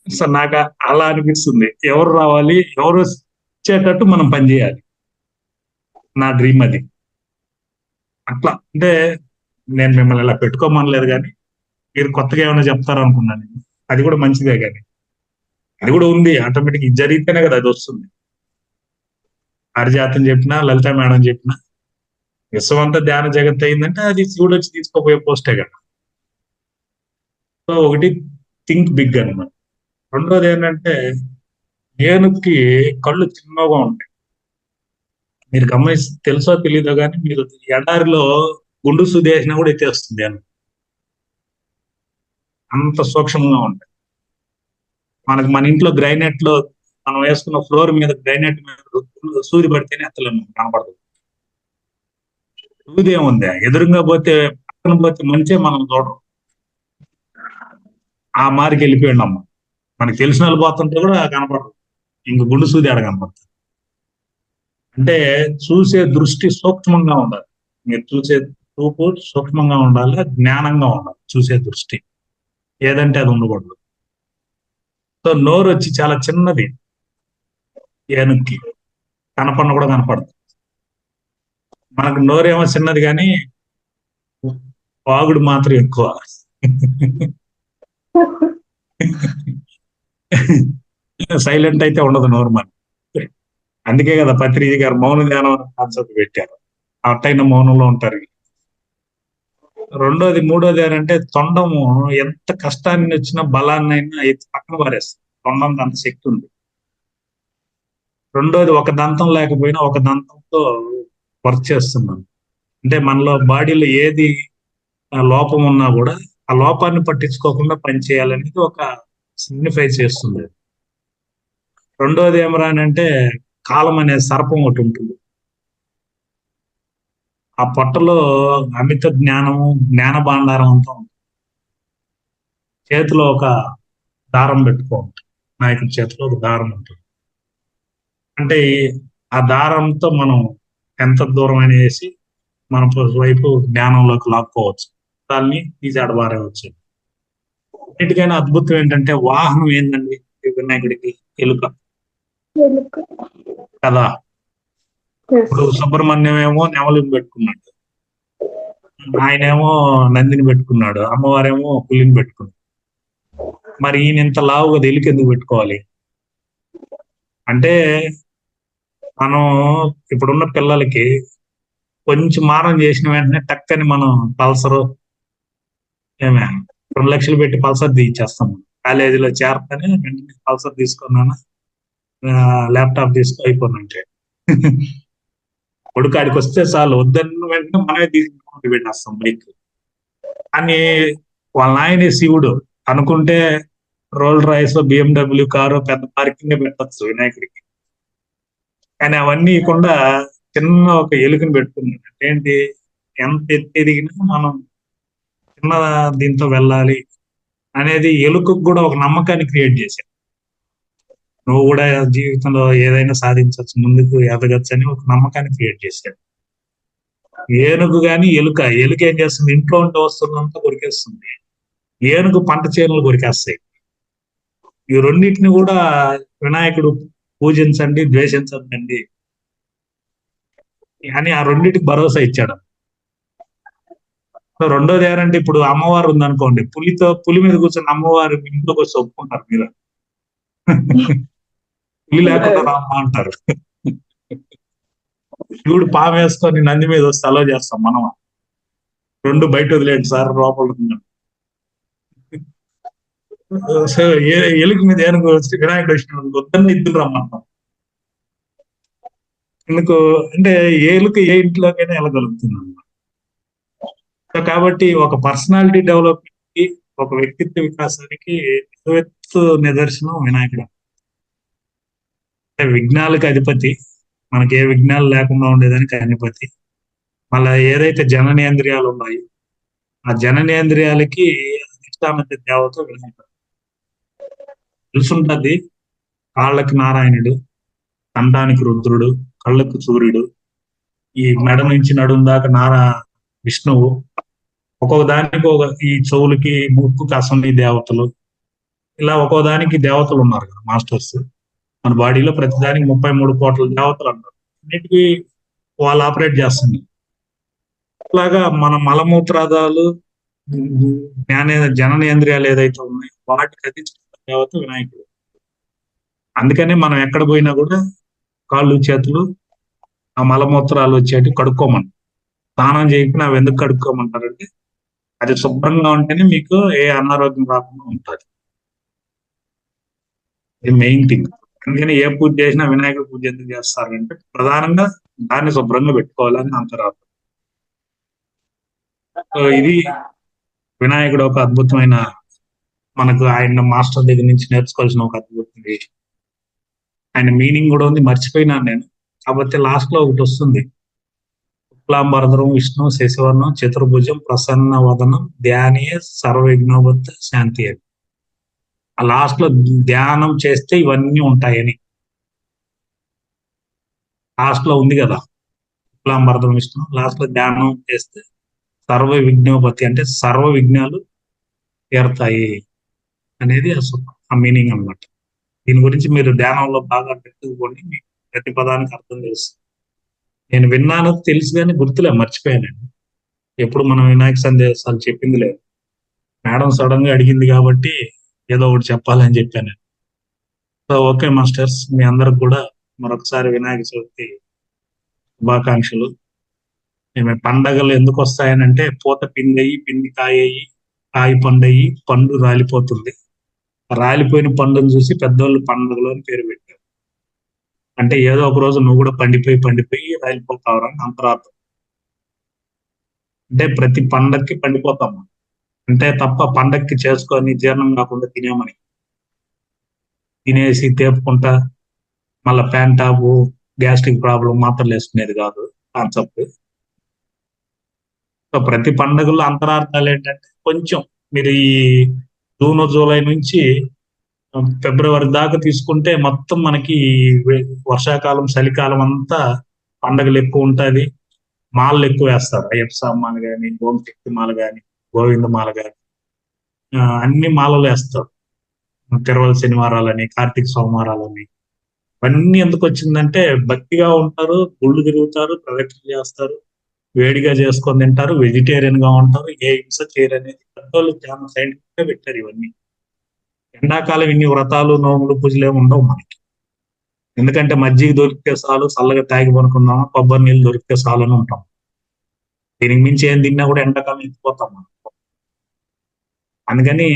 సో నాకు అలా అనిపిస్తుంది, ఎవరు రావాలి, ఎవరు వచ్చేటట్టు మనం పనిచేయాలి. నా డ్రీమ్ అది. అట్లా అంటే నేను మిమ్మల్ని ఇలా పెట్టుకోమనలేదు, కానీ మీరు కొత్తగా ఏమైనా చెప్తారు అనుకున్నాను. అది కూడా మంచిదే, కానీ అది కూడా ఉంది ఆటోమేటిక్. ఇది జరిగితేనే కదా అది వస్తుంది. హరిజాతం చెప్పినా, లలిత మేడం చెప్పినా, విశ్వమంతా ధ్యాన జగత్ అయిందంటే అది శివుడు వచ్చి తీసుకోపోయే పోస్టే కదా. సో ఒకటి థింక్ బిగ్ అనమాట. రెండోది ఏంటంటే ఏనుగుకి కళ్ళు చిన్నగా ఉంటాయి. మీరు గమనిస్తే తెలుసో తెలీదో కానీ మీరు ఎడారిలో గుండు సూది వేసినా కూడా ఎత్తేస్తుంది ఏనుగు, అంత సూక్ష్మంగా ఉంటాయి. మనకి మన ఇంట్లో గ్రైనెట్ లో మనం వేసుకున్న ఫ్లోర్ మీద గ్రైనెట్ మీద సూది పడితేనే అసలు కనపడదు. సూది ఏముంది, ఎదురుగా పోతే పక్కన పోతే మంచి మనం చూడరు. ఆ మారికి వెళ్ళిపోయింది అమ్మ, మనకి తెలిసిన వాళ్ళు పోతుంటే కూడా కనపడరు, ఇంక గుండు సూది ఆడ కనపడుతుంది. అంటే చూసే దృష్టి సూక్ష్మంగా ఉండాలి. మీరు చూసే చూపు సూక్ష్మంగా ఉండాలి, జ్ఞానంగా ఉండాలి చూసే దృష్టి. ఏదంటే అది ఉండకూడదు. సో నోరు వచ్చి చాలా చిన్నది ఏనుగుకి, కనపడిన కూడా కనపడదు. మనకు నోరేమో చిన్నది కానీ వాగుడు మాత్రం ఎక్కువ. సైలెంట్ అయితే ఉండదు నోరు మన. అందుకే కదా పత్రిజీ గారు మౌన ధ్యానం కాన్సెప్ట్ పెట్టారు. అట్టైన మౌనంలో ఉంటారు. రెండోది మూడోది ఏంటంటే తొండము ఎంత కష్టాన్ని వచ్చినా బలాన్ని అయినా పక్కన పారేస్తుంది. తొండం అంత శక్తి ఉంది. రెండోది ఒక దంతం లేకపోయినా ఒక దంతంతో వర్క్ చేస్తున్నాం. అంటే మనలో బాడీలో ఏది లోపం ఉన్నా కూడా ఆ లోపాన్ని పట్టించుకోకుండా పనిచేయాలనేది ఒక సిగ్నిఫై చేస్తుంది. రెండోది ఏమరా అంటే కాలం అనే సర్పం ఒకటి ఉంటుంది. ఆ పొట్టలో అమిత జ్ఞానము, జ్ఞాన భాండారం అంతా ఉంటుంది. చేతిలో ఒక దారం పెట్టుకోండి, నాయకుడి చేతిలో ఒక దారం ఉంటుంది. అంటే ఆ దారంతో మనం ఎంత దూరం అయినా వేసి మన వైపు జ్ఞానంలోకి లాక్కోవచ్చు, దాన్ని తీసి ఆడబారేవచ్చు. అన్నిటికైనా అద్భుతం ఏంటంటే వాహనం ఏందండి వినాయకుడికి? ఎలుక కదా. ఇప్పుడు సుబ్రహ్మణ్యం ఏమో నెమలిని పెట్టుకున్నాడు, ఆయనేమో నందిని పెట్టుకున్నాడు, అమ్మవారేమో పులిని పెట్టుకున్నాడు. మరి ఈయన ఇంత లావుగా ఎలుక ఎందుకు పెట్టుకోవాలి? అంటే మనం ఇప్పుడున్న పిల్లలకి కొంచెం మారం చేసిన వెంటనే టక్కని మనం పల్సరు ఏమే 2 లక్షలు పెట్టి పల్సర్ తీయించేస్తాం. కాలేజీలో చేరతానే వెంటనే పల్సర్ తీసుకున్నాను, ల్యాప్టాప్ తీసుకో అయిపోయినంటే. కొడుకాడికి వస్తే చాలు, వద్దన్న వెంటనే మనమే తీసుకుని పెట్టేస్తాం బైక్. కానీ వాళ్ళ నాయనే శివుడు అనుకుంటే రోల్ రాయిస్, BMW కారు, పెద్ద పార్కింగ్ పెట్టచ్చు వినాయకుడికి. కానీ అవన్నీ ఇవ్వకుండా చిన్న ఒక ఎలుకని పెట్టుకున్నాడు. ఏంటి, ఎంత ఎదిగినా మనం చిన్న దీంతో వెళ్ళాలి అనేది ఎలుకకు కూడా ఒక నమ్మకాన్ని క్రియేట్ చేశాడు. నువ్వు కూడా జీవితంలో ఏదైనా సాధించవచ్చు, ముందుకు ఎదగచ్చు అని ఒక నమ్మకాన్ని క్రియేట్ చేశాడు. ఏనుగు కానీ ఎలుక ఏం చేస్తుంది, ఇంట్లో ఉంటే వస్తున్నంతా కొరికేస్తుంది. ఏనుగు పంట చేనులు కొరికేస్తాయి. ఈ రెండింటిని కూడా వినాయకుడు పూజించండి, ద్వేషించండి అని ఆ రెండింటికి భరోసా ఇచ్చాడు. సో రెండోది ఏంటంటే ఇప్పుడు అమ్మవారు ఉందనుకోండి, పులి మీద కూర్చొని అమ్మవారు ఇంట్లోకి వచ్చి ఒప్పుకుంటారు మీరు. పులి లేకుండా రామ్మ అంటారు. శివుడు పాము వేసుకొని నంది మీద వస్తే అలో చేస్తాం మనం. రెండు బయట వదిలేండి సార్, లోపల ఉందండి. సో ఎలుక మీద ఏనుగు వచ్చి వినాయకుడు వచ్చిన వద్దని ఇద్దరు రమ్మంటాం. ఎందుకు అంటే ఏలుక ఏ ఇంట్లోకైనా వెళ్ళగలుగుతుంది అన్నమాట. సో కాబట్టి ఒక పర్సనాలిటీ డెవలప్మెంట్ కి, ఒక వ్యక్తిత్వ వికాసానికి నిలువెత్తు నిదర్శనం వినాయకుడు. అంటే విఘ్నాలకు అధిపతి, మనకి ఏ విఘ్నాలు లేకుండా ఉండేదానికి అధిపతి. మళ్ళీ ఏదైతే జననేంద్రియాలు ఉన్నాయో ఆ జననేంద్రియాలకి అధిష్టాన దేవత వినాయకుడు. తెలుసుంటది, కాళ్ళకి నారాయణుడు, కంఠానికి రుద్రుడు, కళ్ళకు సూర్యుడు, ఈ మెడ నుంచి నడుం దాకా విష్ణువు, ఒక్కొక్క దానికి ఈ చెవులకి ముక్కుకి అసెంబ్లీ దేవతలు, ఇలా ఒక్కో దానికి దేవతలు ఉన్నారు కదా మాస్టర్స్. మన బాడీలో ప్రతి దానికి 33 కోట్ల దేవతలు అన్నారు. అన్నిటికీ వాళ్ళు ఆపరేట్ చేస్తున్నారు. అలాగా మన మలమూత్రాదాలు, జననేంద్రియాలు ఏదైతే ఉన్నాయో వాటికి అధిష్టాన దేవత వినాయకుడు. అందుకనే మనం ఎక్కడ పోయినా కూడా కాళ్ళు చేతులు ఆ మలమూత్రాలు వచ్చేటి కడుక్కోమంటారు. స్నానం చేయకుండా అవి ఎందుకు కడుక్కోమంటారంటే అది శుభ్రంగా ఉంటేనే మీకు ఏ అనారోగ్యం రాకుండా ఉంటుంది. ఇది మెయిన్ థింగ్. అందుకని ఏ పూజ చేసినా వినాయకుడు పూజ ఎందుకు చేస్తారంటే ప్రధానంగా దాన్ని శుభ్రంగా పెట్టుకోవాలని అంతరార్థం. సో ఇది వినాయకుడు ఒక అద్భుతమైన, మనకు ఆయన మాస్టర్ దగ్గర నుంచి నేర్చుకోవాల్సిన ఒక అద్భుతం. ఆయన మీనింగ్ కూడా ఉంది, మర్చిపోయినాను నేను. కాకపోతే లాస్ట్ లో ఒకటి వస్తుంది, శుక్లాంబరధరం విష్ణు శశివర్ణం చతుర్భుజం ప్రసన్న వదనం ధ్యానియే సర్వవిఘ్నోపత శాంతి అని. ఆ లాస్ట్ లో ధ్యానం చేస్తే ఇవన్నీ ఉంటాయని లాస్ట్ లో ఉంది కదా. శుక్లాంబరధరం విష్ణు, లాస్ట్ లో ధ్యానం చేస్తే సర్వ విఘ్నోపతి అంటే సర్వ విఘ్నాలు తీరతాయి అనేది ఆ మీనింగ్ అన్నమాట. దీని గురించి మీరు ధ్యానంలో బాగా పెట్టుకోండి, మీకు ప్రతి పదానికి అర్థం తెలుస్తుంది. నేను విన్నాను తెలుసు కానీ గుర్తులే, మర్చిపోయానండి. ఎప్పుడు మనం వినాయక సందేశాలు చెప్పింది లేదు. మేడం సడన్ గా అడిగింది కాబట్టి ఏదో ఒకటి చెప్పాలని చెప్పాను. సో ఓకే మాస్టర్స్, మీ అందరికి కూడా మరొకసారి వినాయక చవితి శుభాకాంక్షలు. మేము పండగలు ఎందుకు వస్తాయనంటే పూత పిందయి, పిండి కాయయి, కాయ పండయి, పండు రాలిపోతుంది. రాలిపోయిన పండును చూసి పెద్దోళ్ళు పండుగలో అని పేరు పెట్టారు. అంటే ఏదో ఒక రోజు నువ్వు కూడా పండిపోయి రాలిపోతావని అంతరార్థం. అంటే ప్రతి పండక్కి పండిపోతాం అంటే తప్ప పండక్కి చేసుకొని జీర్ణం కాకుండా తినేమని తినేసి తేపుకుంటా మళ్ళీ ప్యాంటాపు గ్యాస్ట్రిక్ ప్రాబ్లం మాత్రలు వేసుకునేది కాదు కాన్సెప్ట్. సో ప్రతి పండుగల్లో అంతరార్థాలు ఏంటంటే కొంచెం మీరు ఈ జూన్ జూలై నుంచి ఫిబ్రవరి దాకా తీసుకుంటే మొత్తం మనకి వర్షాకాలం చలికాలం అంతా పండగలు ఎక్కువ ఉంటుంది. మాలలు ఎక్కువ వేస్తారు, అయ్యప్ప మాల కానీ, ఓం శక్తి మాల కానీ, గోవింద మాల కానీ, అన్ని మాలలు వేస్తారు. తిరువల శనివారాలని, కార్తీక సోమవారాలని, ఇవన్నీ ఎందుకు వచ్చిందంటే భక్తిగా ఉంటారు, గుళ్ళు తిరుగుతారు, ప్రదక్షిణ చేస్తారు, వేడిగా చేసుకొని తింటారు, వెజిటేరియన్ గా ఉంటారు, ఏ హింస చేయరు అనేది పెద్దోళ్ళు చాలా సైంటిఫిక్ గా పెట్టారు ఇవన్నీ. ఎండాకాలం ఇన్ని వ్రతాలు నోములు పూజలు ఏమి ఉండవు మనకి. ఎందుకంటే మజ్జిగ దొరికితే చాలు, చల్లగా తాగి పనుకుందాం, కొబ్బరి నీళ్ళు దొరికితే చాలు అని ఉంటాం. దీనికి మించి ఏం తిన్నా కూడా ఎండాకాలం ఎత్తిపోతాం మనం. అందుకని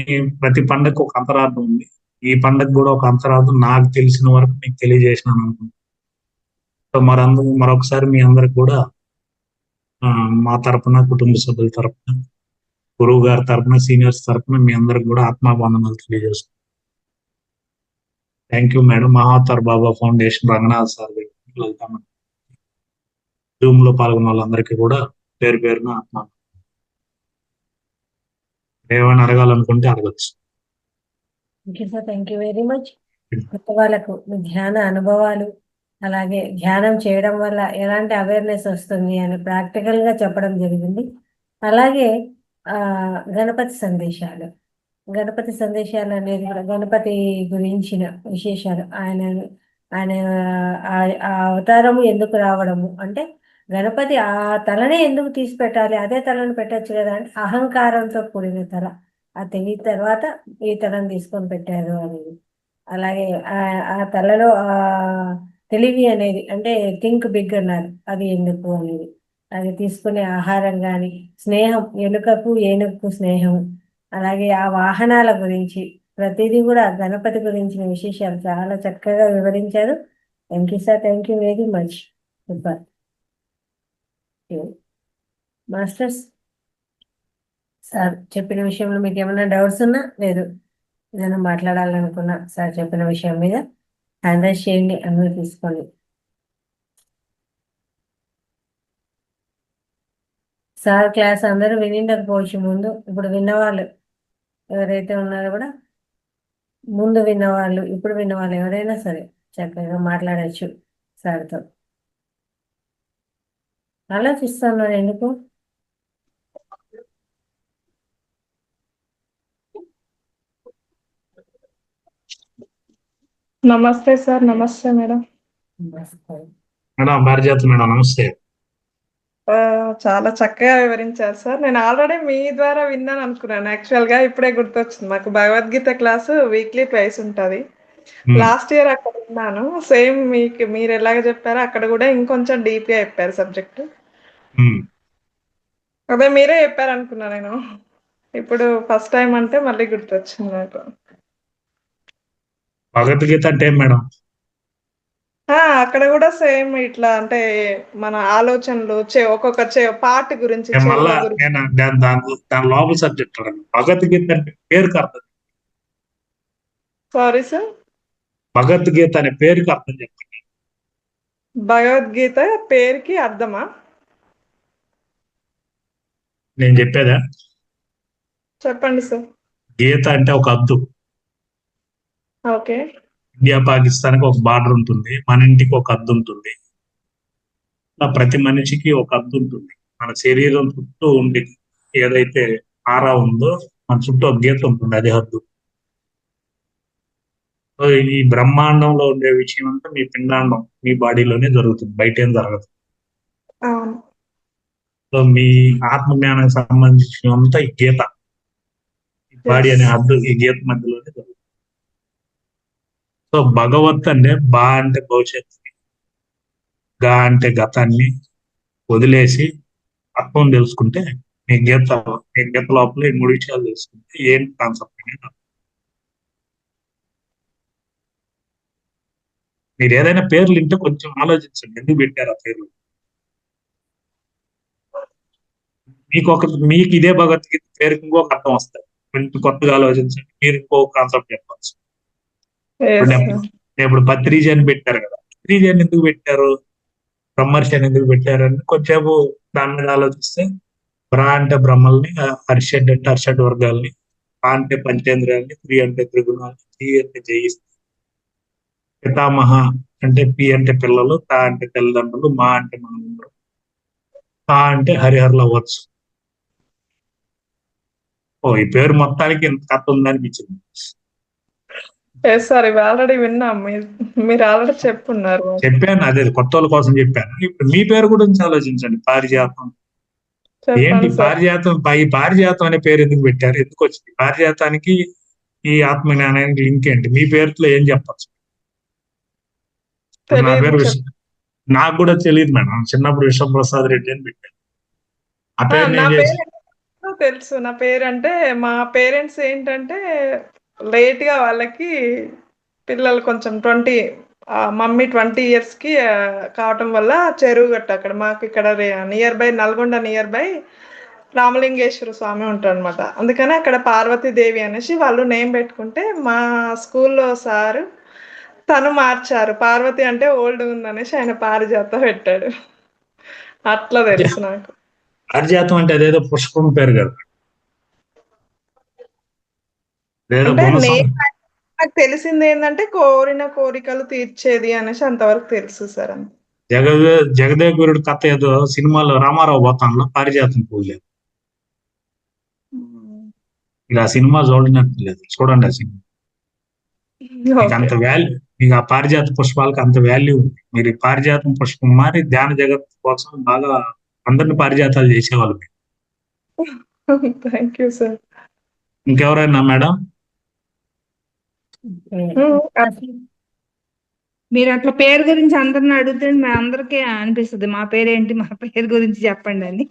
ప్రతి పండగకు ఒక అంతరార్థం ఉంది. ఈ పండగ కూడా ఒక అంతరార్థం నాకు తెలిసిన వరకు మీకు తెలియజేసినాను అనుకుంటున్నాను. సో మరొకసారి మీ అందరికి కూడా మా తరపున, కుటుంబ సభ్యుల తరపున, గురువు గారి తరపున, సీనియర్స్ తరపున మీ అందరికి కూడా ఆత్మాబంధనాలు తెలియజేస్తున్నాను. Thank you madam. Mahavatar Baba foundation Ranganath sir Zoom లో పాల్గొన్న వాళ్ళందరికీ కూడా పేరు పేరున ఆత్మ ఏమైనా అడగాలనుకుంటే అడగచ్చు. Okay sir, thank you very much. కొత్త వాళ్ళకు మీ ధ్యాన అనుభవాలు, అలాగే ధ్యానం చేయడం వల్ల ఎలాంటి అవేర్నెస్ వస్తుంది అని ప్రాక్టికల్ గా చెప్పడం జరిగింది. అలాగే గణపతి సందేశాలు అనేది కూడా గణపతి గురించిన విశేషాలు, ఆయన ఆ అవతారము ఎందుకు రావడము అంటే గణపతి ఆ తలని ఎందుకు తీసి పెట్టాలి, అదే తలను పెట్టచ్చు కదా అంటే అహంకారంతో కూడిన తల, ఆ తెలివి తర్వాత ఈ తలను తీసుకొని పెట్టారు అనేది. అలాగే ఆ తలలో ఆ తెలివి అనేది అంటే థింక్ బిగ్ అన్నారు, అది ఎందుకు అనేది. అది తీసుకునే ఆహారం కానీ, స్నేహం, ఎలుకకు ఏనుగుకు స్నేహం, అలాగే ఆ వాహనాల గురించి ప్రతిదీ కూడా గణపతి గురించిన విశేషాలు చాలా చక్కగా వివరించారు. Thank you sir, thank you very much. Super. Masters, sir చెప్పిన విషయంలో మీకు ఏమైనా డౌట్స్ ఉన్నా, లేదు ఏదైనా మాట్లాడాలనుకున్నా సార్ చెప్పిన విషయం మీద హ్యాండ్ రైజ్ చేయండి, అందరూ తీసుకోండి. సార్ క్లాస్ అందరూ వినిండకపోవచ్చు ముందు, ఇప్పుడు విన్నవాళ్ళు ఎవరైతే ఉన్నారో కూడా, ముందు విన్నవాళ్ళు ఇప్పుడు విన్నవాళ్ళు ఎవరైనా సరే చక్కగా మాట్లాడచ్చు సార్తో. ఆలోచిస్తున్నారు ఎందుకు? నమస్తే సార్. నమస్తే మేడం. మేడం పారిజాతం మేడం నమస్తే. చాలా చక్కగా వివరించారు సార్. నేను ఆల్రెడీ మీ ద్వారా విన్నాను అనుకున్నాను. యాక్చువల్గా ఇప్పుడే గుర్తొచ్చింది. మాకు భగవద్గీత క్లాసు వీక్లీ ట్వైస్ ఉంటుంది. లాస్ట్ ఇయర్ అక్కడ విన్నాను. సేమ్ మీరు ఎలాగ చెప్పారో అక్కడ కూడా ఇంకొంచెం డీప్గా చెప్పారు సబ్జెక్ట్. అదే మీరే చెప్పారు అనుకున్నా నేను. ఇప్పుడు ఫస్ట్ టైం అంటే మళ్ళీ గుర్తొచ్చింది నాకు. భగవద్గీత అంటే ఏం మేడం? అక్కడ కూడా సేమ్ ఇట్లా అంటే మన ఆలోచనలు ఒక్కొక్క పార్ట్ గురించి మళ్ళా నేను దాని లోపల సబ్జెక్ట్ భగవద్గీత అంటే పేరుకి అర్థం. సారీ సార్, భగవద్గీత అనే పేరుకి అర్థం చెప్పండి. భగవద్గీత పేరుకి అర్థమా? నేను చెప్పేదా? చెప్పండి సార్. గీత అంటే ఒక హద్దు. ఓకే. ఇండియా పాకిస్తాన్కి ఒక బార్డర్ ఉంటుంది, మన ఇంటికి ఒక హద్దు ఉంటుంది, ప్రతి మనిషికి ఒక హద్దు ఉంటుంది. మన శరీరం చుట్టూ ఉండి ఏదైతే ఆరా ఉందో మన చుట్టూ ఒక గీత ఉంటుంది, అది హద్దు. సో ఈ బ్రహ్మాండంలో ఉండే విషయం అంతా మీ పిండాండం, మీ బాడీలోనే జరుగుతుంది, బయట ఏం జరగదు. సో మీ ఆత్మ జ్ఞానానికి సంబంధించినంత ఈ గీత, ఈ బాడీ అనే హద్దు, ఈ గీత మధ్యలోనే జరుగుతుంది. సో భగవత్ అంటే బా అంటే భవిష్యత్తు, గా అంటే గతాన్ని వదిలేసి ఆత్మను తెలుసుకుంటే మీ గీత లోపల ఈ 3 విషయాలు తెలుసుకుంటే ఏంటి కాన్సెప్ట్ అనేది. మీరు ఏదైనా పేర్లు వింటే కొంచెం ఆలోచించండి, ఎందుకు పెట్టారు ఆ పేర్లు. మీకు ఇదే భగవద్గీత పేరుకి ఇంకొక అర్థం వస్తాయి, కొంచెం కొత్తగా ఆలోచించండి, మీరు ఇంకొక కాన్సెప్ట్ చెప్పచ్చు. ఇప్పుడు పత్రిజీ అని పెట్టారు కదా, పత్రిజీ అని ఎందుకు పెట్టారు, బ్రహ్మర్షి అని ఎందుకు పెట్టారు అని కొంచెంసేపు దాని మీద ఆలోచిస్తే, బ్రా అంటే బ్రహ్మల్ని, హర్షడ్ అంటే హర్షడ్ వర్గాల్ని, పా అంటే పంచేంద్రియాల్ని, త్రి అంటే త్రిగుణాలని, జీ అంటే జయిస్తే, పితామహ అంటే పి అంటే పిల్లలు, తా అంటే తల్లిదండ్రులు, మా అంటే మనం ఉండరు, తా అంటే హరిహర్లు అవ్వచ్చు. ఈ పేరు మొత్తానికి ఇంత కథ ఉందనిపించింది. సార్ ఇవి ఆల్రెడీ విన్నాం, మీరు ఆల్రెడీ చెప్పున్నారు. చెప్పాను, అదే కొత్త వాళ్ళ కోసం చెప్పాను. ఇప్పుడు మీ పేరు గురించి ఆలోచించండి, పారిజాతం. ఏంటి పారిజాతం, ఈ పారిజాతం అనే పేరు ఎందుకు పెట్టారు, ఎందుకు వచ్చింది పారిజాతానికి, ఈ ఆత్మ జ్ఞానానికి లింక్ ఏంటి, మీ పేరులో ఏం చెప్పచ్చు? నా పేరు నాకు కూడా తెలియదు మేడం, చిన్నప్పుడు విశ్వప్రసాద్ రెడ్డి అని పెట్టాను. ఆ పేరు నేను తెలుసు. నా పేరు అంటే మా పేరెంట్స్ ఏంటంటే లేట్ గా వాళ్ళకి పిల్లలు కొంచెం మమ్మీ 20 years కి కావటం వల్ల చెరువు గట్ట అక్కడ మాకు ఇక్కడ near by Nalgonda near by Ramalingeswara Swamy ఉంటారు అనమాట. అందుకని అక్కడ పార్వతీదేవి అనేసి వాళ్ళు నేమ్ పెట్టుకుంటే మా స్కూల్లో సారు తను మార్చారు, పార్వతి అంటే ఓల్డ్ ఉందనేసి ఆయన పారిజాత పెట్టాడు. అట్లా తెలుసు నాకు. పారిజాతం అంటే అదేదో పుష్పం పేరు కదా, నాకు తెలిసింది ఏంటంటే కోరిన కోరికలు తీర్చేది అనేసి అంతవరకు తెలుసు సార్. జగదేగురుడు కథ ఏదో సినిమాలో రామారావు పోతాంలో పారిజాతం పూజ, ఇలా సినిమా చూడనట్టు లేదు, చూడండి ఆ సినిమా, మీకు అంత వాల్యూ, మీకు ఆ పారిజాత పుష్పాలకు అంత వాల్యూ ఉంది. మీరు ఈ పారిజాతం పుష్పం మారి ధ్యాన జగత్ కోసం బాగా అందరిని పారిజాతాలు చేసేవాళ్ళు. Thank you sir. ఇంకెవరైనా మేడం? మీరు అట్లా పేరు గురించి అందరిని అడిగితే మా అందరికీ అనిపిస్తుంది మా పేరేంటి, మా పేరు గురించి చెప్పండి అని.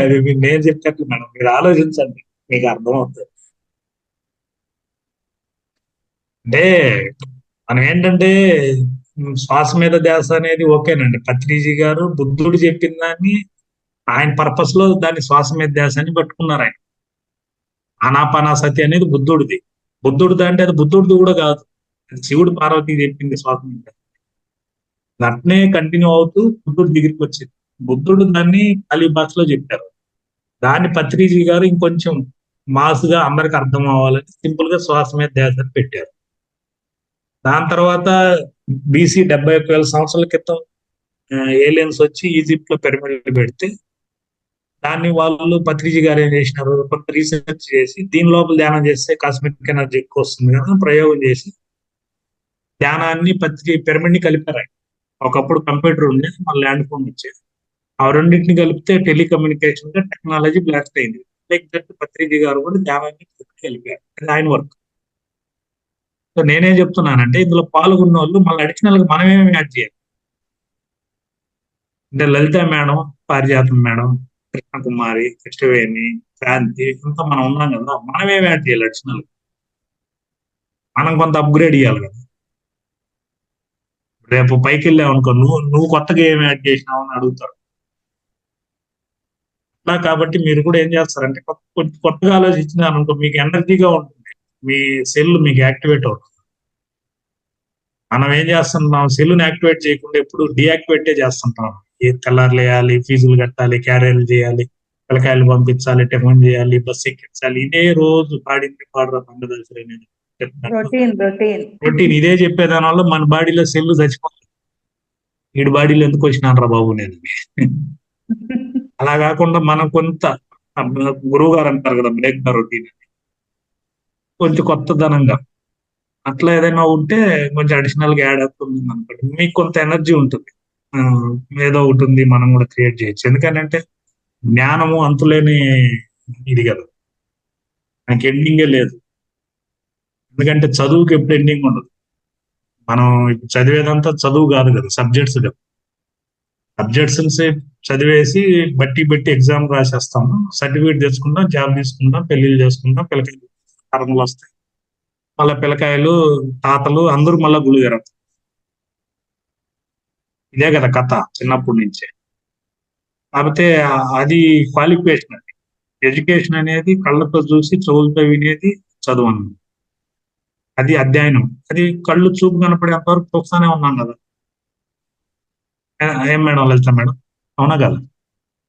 అది నేను చెప్పినట్లు మేడం, మీరు ఆలోచించండి, మీకు అర్థమవుతుంది. అంటే మనం ఏంటంటే శ్వాస మీద ధ్యాస అనేది ఓకేనండి. పత్రిజీ గారు బుద్ధుడు చెప్పిన దాన్ని ఆయన పర్పస్ లో దాన్ని శ్వాస మీద ధ్యాస అని పట్టుకున్నారు ఆయన. ఆనాపానాసతి అనేది బుద్ధుడిది. బుద్ధుడిది అంటే అది బుద్ధుడిది కూడా కాదు, అది శివుడు పార్వతికి చెప్పింది శ్వాస మీద. అట్నే కంటిన్యూ అవుతూ బుద్ధుడి దగ్గరికి వచ్చింది. బుద్ధుడు దాన్ని పాలీ భాషలో చెప్పారు. దాన్ని పత్రిజీ గారు ఇంకొంచెం మాసుగా అందరికి అర్థం అవ్వాలని సింపుల్ గా శ్వాస మీద ధ్యాస అని పెట్టారు. దాని తర్వాత బీసీ 71,000 సంవత్సరాల క్రితం ఏలియన్స్ వచ్చి ఈజిప్ట్ లో పిరమిడ్లు పెడితే దాన్ని వాళ్ళు పత్రిజీ గారు ఏం చేసినారు, కొంత రీసెర్చ్ చేసి దీని లోపల ధ్యానం చేస్తే కాస్మిక్ ఎనర్జీ ఎక్కువ వస్తుంది కదా ప్రయోగం చేసి ధ్యానాన్ని పిరమిడ్ ని కలిపారు. ఒకప్పుడు కంప్యూటర్ ఉంది, మళ్ళీ ల్యాండ్ ఫోన్ వచ్చేది. ఆ రెండింటిని కలిపితే టెలికమ్యూనికేషన్ గా టెక్నాలజీ బ్లాస్ట్ అయింది. ఎగ్జాక్ట్ పత్రిజీ గారు కూడా ధ్యానాన్ని కలిపారు. అది ఆయన వర్క్. సో నేనేం చెప్తున్నానంటే ఇందులో పాల్గొన్న వాళ్ళు మళ్ళీ అడిషనల్ గా మనమేమి యాడ్ చేయాలి అంటే లలిత మేడం, పారిజాతం మేడం, కృష్ణకుమారి, కృష్ణవేణి, శాంతి ఇంత మనం ఉన్నాం కదా, మనమేమి యాడ్ చేయాలి అడిషనల్ గా? మనం కొంత అప్గ్రేడ్ ఇవ్వాలి కదా. రేపు పైకి వెళ్ళామనుకో, నువ్వు కొత్తగా ఏమి యాడ్ చేసినావు అని అడుగుతారు. అలా కాబట్టి మీరు కూడా ఏం చేస్తారంటే కొత్తగా ఆలోచించినారు అనుకో, మీకు ఎనర్జీగా ఉంటుంది, మీ సెల్ మీకు యాక్టివేట్ అవుతుంది. మనం ఏం చేస్తున్నాం, సెల్లుని యాక్టివేట్ చేయకుండా ఎప్పుడు డీయాక్టివేటే చేస్తుంటాం. తెల్లారులేయాలి, ఫీజులు కట్టాలి, క్యారియర్లు చేయాలి, పిల్లకాయలు పంపించాలి, టిఫిన్ చేయాలి, బస్సు ఎక్కించాలి, ఇదే రోజు పాడింది పాడరా పండుదశలు అనేది రొటీన్. ఇదే చెప్పేదాని వల్ల మన బాడీలో సెల్లు చచ్చిపోతుంది. వీడి బాడీలో ఎందుకు వచ్చినానరా బాబు నేను. అలా కాకుండా మనం కొంత గురువు గారు అంటారు కదా, బ్రేక్ ద రొటీన్ అని, కొంచెం కొత్తదనంగా అట్లా ఏదైనా ఉంటే కొంచెం అడిషనల్ గా యాడ్ అవుతుంది అనుకోండి, మీకు కొంత ఎనర్జీ ఉంటుంది. ఏదో ఒకటి ఉంది, మనం కూడా క్రియేట్ చేయొచ్చు. ఎందుకంటే జ్ఞానము అంతులేని ఇది కదా, నాకు ఎండింగే లేదు. ఎందుకంటే చదువుకి ఎప్పుడు ఎండింగ్ ఉండదు. మనం చదివేదంతా చదువు కాదు కదా, సబ్జెక్ట్స్ కదా. సబ్జెక్ట్స్ చదివేసి బట్టి ఎగ్జామ్ రాసేస్తాము, సర్టిఫికేట్ తెచ్చుకుంటాం, జాబ్ తీసుకుంటాం, పెళ్లిళ్ళు చేసుకుంటాం, పిల్లకాయలు తరములు వస్తాయి, మళ్ళీ పిల్లకాయలు తాతలు అందరూ మళ్ళీ గుడిగారు. ఇదే కదా కథ చిన్నప్పటి నుంచే. కాకపోతే అది క్వాలిఫికేషన్. అది ఎడ్యుకేషన్ అనేది కళ్ళతో చూసి చెవులతో వినేది చదువు అన్నది, అది అధ్యయనం. అది కళ్ళు చూపు కనపడేంత వరకు చూస్తానే ఉన్నాం కదా. ఏం మేడం లలిత మేడం, అవునా కదా?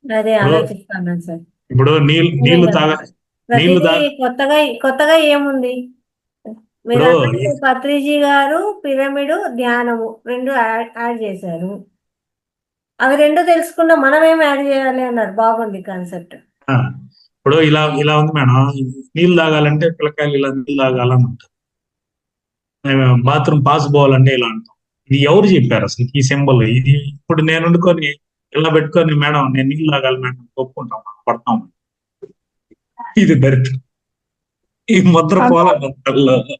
అదే ఆలోచిస్తాను సార్. ఇప్పుడు నీళ్లు కొత్తగా ఏముంది? మీరు అన్నట్టు పత్రిజీ గారు పిరమిడ్, ధ్యానము రెండు యాడ్ చేశారు. అవి రెండు తెలుసుకున్నా మనం ఏం యాడ్ చేయాలి అన్నారు. బాగుంది కాన్సెప్ట్. ఇప్పుడు ఇలా ఉంది మేడం, నీళ్ళు తాగాలంటే పిల్లకాయలు ఇలా నీళ్ళు తాగాలని ఉంటారు, బాత్రూమ్ పాస్ పోవాలంటే ఇలా అంటాం. ఇది ఎవరు చెప్పారు అసలు ఈ సింబల్? ఇది ఇప్పుడు నేను వండుకొని ఇలా పెట్టుకొని మేడం నేను నీళ్ళు తాగాలి మేడం ఒప్పుకుంటాం, పడతాం. ఇది దరిద్రం, ఈ ముద్ర పోవాలి.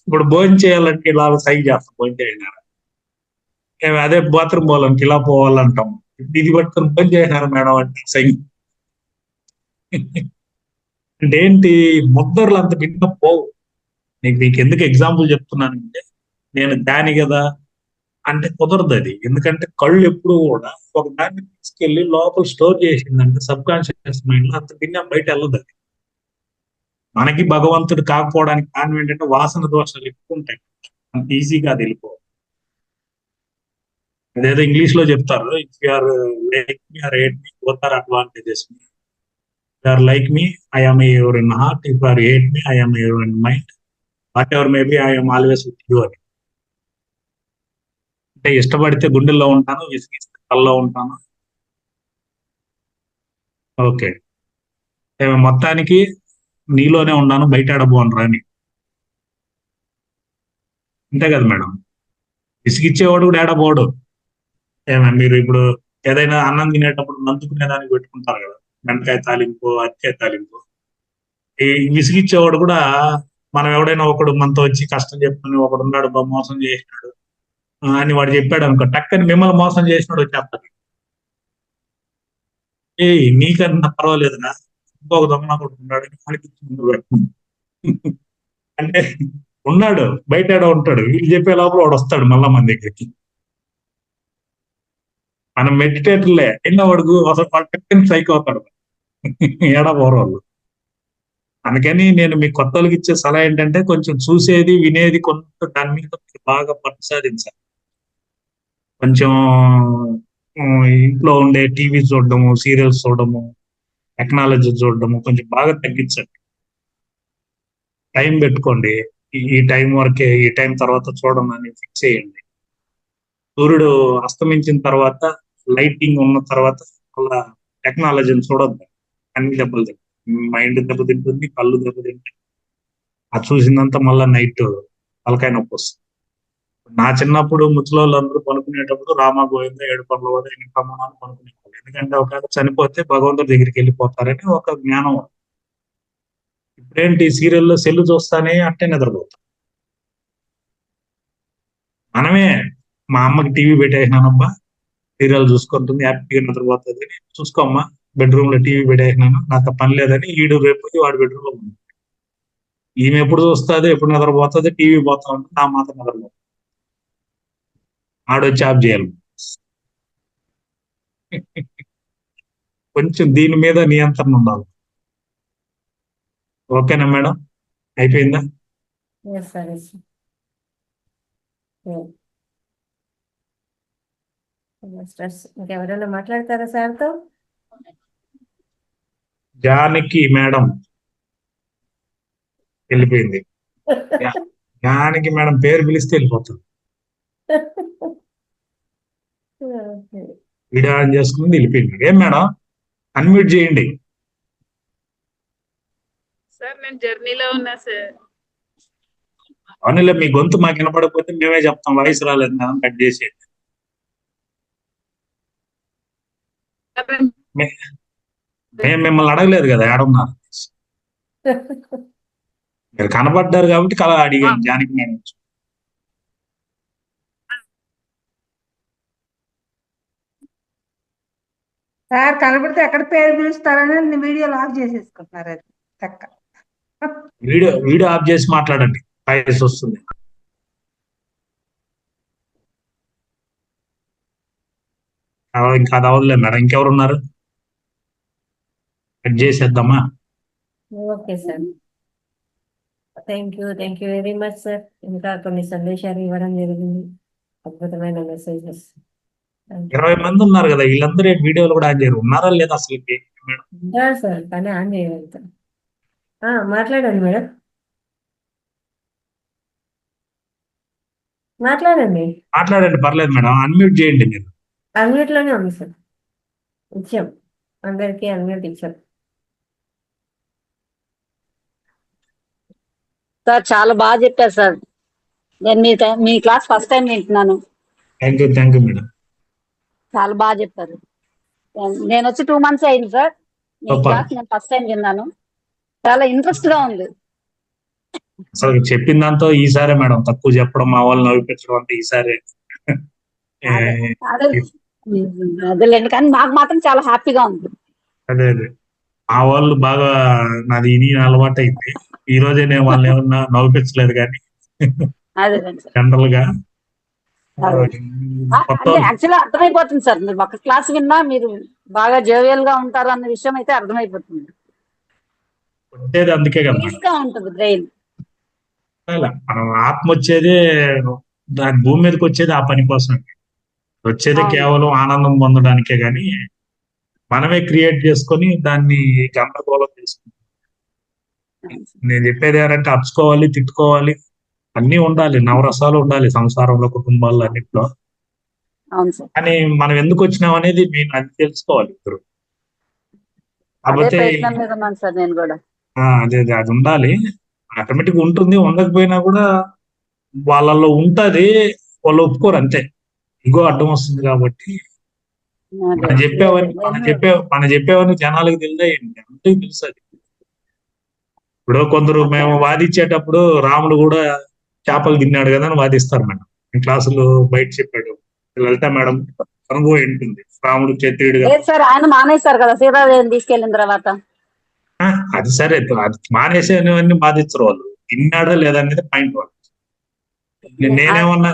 ఇప్పుడు భోజనం చేయాలంటే ఇలా సైజ్ చేస్తాం, భోజనం చేయాలి. అదే బాత్రూమ్ పోవాలంటే ఇలా పోవాలంటాం. ఇది పట్టుకొని భోజనం చేసినారు మేడం అంటే సైజ్. అంటే ఏంటి, ముద్దర్లు అంత భిన్న పోవు. మీకు ఎందుకు ఎగ్జాంపుల్ చెప్తున్నానంటే, నేను దాని కదా అంటే కుదరదు అది. ఎందుకంటే కళ్ళు ఎప్పుడు కూడా ఒక దాన్ని తీసుకెళ్లి లోపల స్టోర్ చేసిందంటే సబ్ కాన్షియస్ మైండ్ లో అంత భిన్న బయట వెళ్ళదు. అది మనకి భగవంతుడు కాకపోవడానికి కారణం ఏంటంటే వాసన దోషాలు ఎక్కువ ఉంటాయి, అంత ఈజీగా అది వెళ్ళిపోవాలి. అదేదో ఇంగ్లీష్ లో చెప్తారు, if you are like me or hate me both are advantages. You are like me, I am your in heart. If you are hate me, I am your in mind. Whatever may be, I am always with you. అంటే ఇష్టపడితే గుండెల్లో ఉంటాను, విసిగిస్తే కల్లో ఉంటాను. ఓకే, మొత్తానికి నీలోనే ఉన్నాను, బయట ఆడబోను రాని. అంతే కదా మేడం, విసిగిచ్చేవాడు కూడా ఏడబోడు. మీరు ఇప్పుడు ఏదైనా అన్నం తినేటప్పుడు నంచుకునే దానికి పెట్టుకుంటారు కదా, బెండకాయ తాలింపు, అరటికాయ తాలింపు. ఈ విసిగిచ్చేవాడు కూడా, మనం ఎవడైనా ఒకడు మనతో వచ్చి కష్టం చెప్పుకుని ఒకడు ఉన్నాడు మోసం చేసినాడు అని వాడు చెప్పాడు అనుకో, టక్కని మిమ్మల్ని మోసం చేసినాడు వచ్చేస్తాడు. ఏ నీకన్నా పర్వాలేదునా, ఇంకొక దొంగ కొడుకున్నాడు వాడికి ఇచ్చి ముందు పెట్టు. అంటే ఉన్నాడు బయట ఏడో ఉంటాడు, వీళ్ళు చెప్పే లోపల వాడు వస్తాడు మళ్ళా మన దగ్గరికి. మనం మెడిటేటర్లే అయినా వాడుకు అసలు టక్కని సైక్ అవుతాడు ఏడా పోరవాళ్ళు. అందుకని నేను మీ కొత్త వాళ్ళకి ఇచ్చే సలహా ఏంటంటే, కొంచెం చూసేది వినేది కొంత దాని మీద బాగా పట్టు సాధించాలి. కొంచెం ఇంట్లో ఉండే టీవీ చూడడము, సీరియల్స్ చూడడము, టెక్నాలజీ చూడడము కొంచెం బాగా తగ్గించండి. టైం పెట్టుకోండి, ఈ టైం వరకే, ఈ టైం తర్వాత చూడడం అని ఫిక్స్ చేయండి. సూర్యుడు అస్తమించిన తర్వాత, లైటింగ్ ఉన్న తర్వాత అలా టెక్నాలజీని చూడొద్దు. అన్ని దెబ్బలు తింటాయి, మైండ్ దెబ్బతింటుంది, కళ్ళు దెబ్బతింటాయి. అది చూసిందంతా మళ్ళీ నైట్ తలకాయ నొప్పి వస్తుంది. నా చిన్నప్పుడు ముసలోళ్ళు అందరూ పనుకునేటప్పుడు రామ గోవింద ఏడు పనుల వల్ల ఎన్ని ప్రమాణాలు పనుకునేవాళ్ళు. ఎందుకంటే ఒకవేళ చనిపోతే భగవంతుడి దగ్గరికి వెళ్ళిపోతారని ఒక జ్ఞానం. ఇప్పుడేంటి సీరియల్లో సెల్లు చూస్తానే అంటే నిద్రపోతాం. మనమే, మా అమ్మకి టీవీ పెట్టేసినానబ్బా, సీరియల్ చూసుకుంటుంది, హ్యాపీగా నిద్రపోతుంది, చూసుకోమ్మా బెడ్రూమ్ లో టీవీ పెట్టేసినాను, నాకు పని లేదని ఈడు రేపు వాడి బెడ్రూమ్ లో ఉంది. ఈమె ఎప్పుడు చూస్తుంది, ఎప్పుడు నిద్రపోతుంది, టీవీ పోతా ఉంటుంది, నా మాత్రం నిద్రపోతుంది. ఆడొచ్చి ఆఫ్ చేయాలి. కొంచెం దీని మీద నియంత్రణ ఉండాలి. ఓకేనా మేడం, అయిపోయిందా? Yes, sir. Yes, sir. Yeah. Stress. ఇంకెవరైనా మాట్లాడతారా సార్తో? జానకి మేడం వెళ్ళిపోయింది. జానకి మేడం పేరు పిలిస్తే వెళ్ళిపోతుంది. Okay. వీడియో ఆన్ చేసుకుని వెళ్ళిపోయింది. ఏం మేడం, అన్మ్యూట్ చేయండి. సార్ నేను జర్నీలో ఉన్నా సార్. అవునులే, మీ గొంతు మాకు వినపడకపోతే మేమే చెప్తాం వాయిస్ రాలేదు మేడం, కట్ చేసేయండి. మేము మిమ్మల్ని అడగలేదు కదా ఏడున్నారు, మీరు కనపడ్డారు కాబట్టి కల అడిగాను జానకి మేడం. సార్ కనబడితే ఎక్కడ పేరు పిలుస్తారని వీడియో లాక్ చేసేసుకుంటున్నారు. అది చక్క వీడియో ఆఫ్ చేసి మాట్లాడండి, వాయిస్ వస్తుంది. ఇంకా అది అవ్వలేదు మేడం, ఇంకెవరు ఉన్నారు? కట్ చేసేద్దామా? Okay sir, thank you very much sir. ఇంకా కొన్ని సందేశాలు ఇవ్వడం జరిగింది, అద్భుతమైన మెసేజెస్. 20 మంది ఉన్నారు కదా, వీళ్ళందరూ వీడియోలు కూడా ఆన్ చేయరు, ఉన్నారా లేదా అసలు మేడం? ఉంటారు సార్, కానీ ఆన్ చేయగలుగుతాం. మాట్లాడండి మేడం, మాట్లాడండి పర్లేదు మేడం, అన్మ్యూట్ చేయండి మీరు. అన్మ్యూట్ లోనే ఉంది సార్, ఇచ్చాం అందరికి అన్మ్యూట్ ఇచ్చాం. సార్ చాలా బాగా చెప్పారు సార్. నేను మీ క్లాస్ ఫస్ట్ టైం వింటున్నాను. థ్యాంక్ యూ మేడం, చాలా బాగా చెప్పారు. నేను వచ్చి 2 months అయింది సార్. మీ క్లాస్ నేను ఫస్ట్ టైం విన్నాను, చాలా ఇంట్రెస్ట్ గా ఉంది. అసలు చెప్పిన దాంతో ఈసారే మేడం, తక్కువ చెప్పడం, మా వాళ్ళు నవ్విపించడం అంటే ఈసారే. అదేలేండి, కానీ నాకు మాత్రం చాలా హ్యాపీగా ఉంది. అదే మా వాళ్ళు బాగా నాది ఇని అలవాటు అయింది. ఈ రోజే నేను వాళ్ళని ఏమన్నా నవ్విపించలేదు కానీ జనరల్ గా యాక్చువల్గా అర్థమైపోతుంది సార్. మీరు ఒక క్లాస్ విన్నా మీరు బాగా జోవియల్ గా ఉంటారు అన్న విషయం అయితే అర్థమైపోతుంది. అందుకే కదా ఉంటుంది బ్రెయిన్. మనం ఆత్మ వచ్చేదే, దాని భూమి మీదకి వచ్చేది ఆ పని కోసం, వచ్చేది కేవలం ఆనందం పొందడానికే, గాని మనమే క్రియేట్ చేసుకొని దాన్ని గందరగోళం చేసుకుంటాం. నేను చెప్పేది ఏంటంటే, అరుచుకోవాలి, తిట్టుకోవాలి, అన్ని ఉండాలి, నవరసాలు ఉండాలి సంసారంలో, కుటుంబాల్లో, అన్నిట్లో. కానీ మనం ఎందుకు వచ్చినాం అనేది మేము అది తెలుసుకోవాలి ఇద్దరు. కాకపోతే అదే అది ఉండాలి, ఆటోమేటిక్ ఉంటుంది. ఉండకపోయినా కూడా వాళ్ళల్లో ఉంటది, వాళ్ళు ఒప్పుకోరు అంతే, ఇగో అడ్డం వస్తుంది కాబట్టి. అదే మనం చెప్పేవన్నీ జనాలకు తెలియదా ఏంటి? అందరికీ తెలుసు అది. ఇప్పుడు కొందరు మేము వాదించేటప్పుడు రాముడు కూడా చేపలు తిన్నాడు కదా అని వాదిస్తారు మేడం. క్లాసులు బయట చెప్పాడు లలిత మేడం అనుభవం ఏంటుంది రాముడు క్షత్రియుడు కదా. లేదు సార్, ఆయన మానేశారు కదా సీతాదేవిని తీసుకెళ్లిన తర్వాత. అది సరే, అది మానేసేవన్నీ బాధించరు వాళ్ళు. తిన్నాడా లేదా అనేది పాయింట్ వాళ్ళు. నేనేమన్నా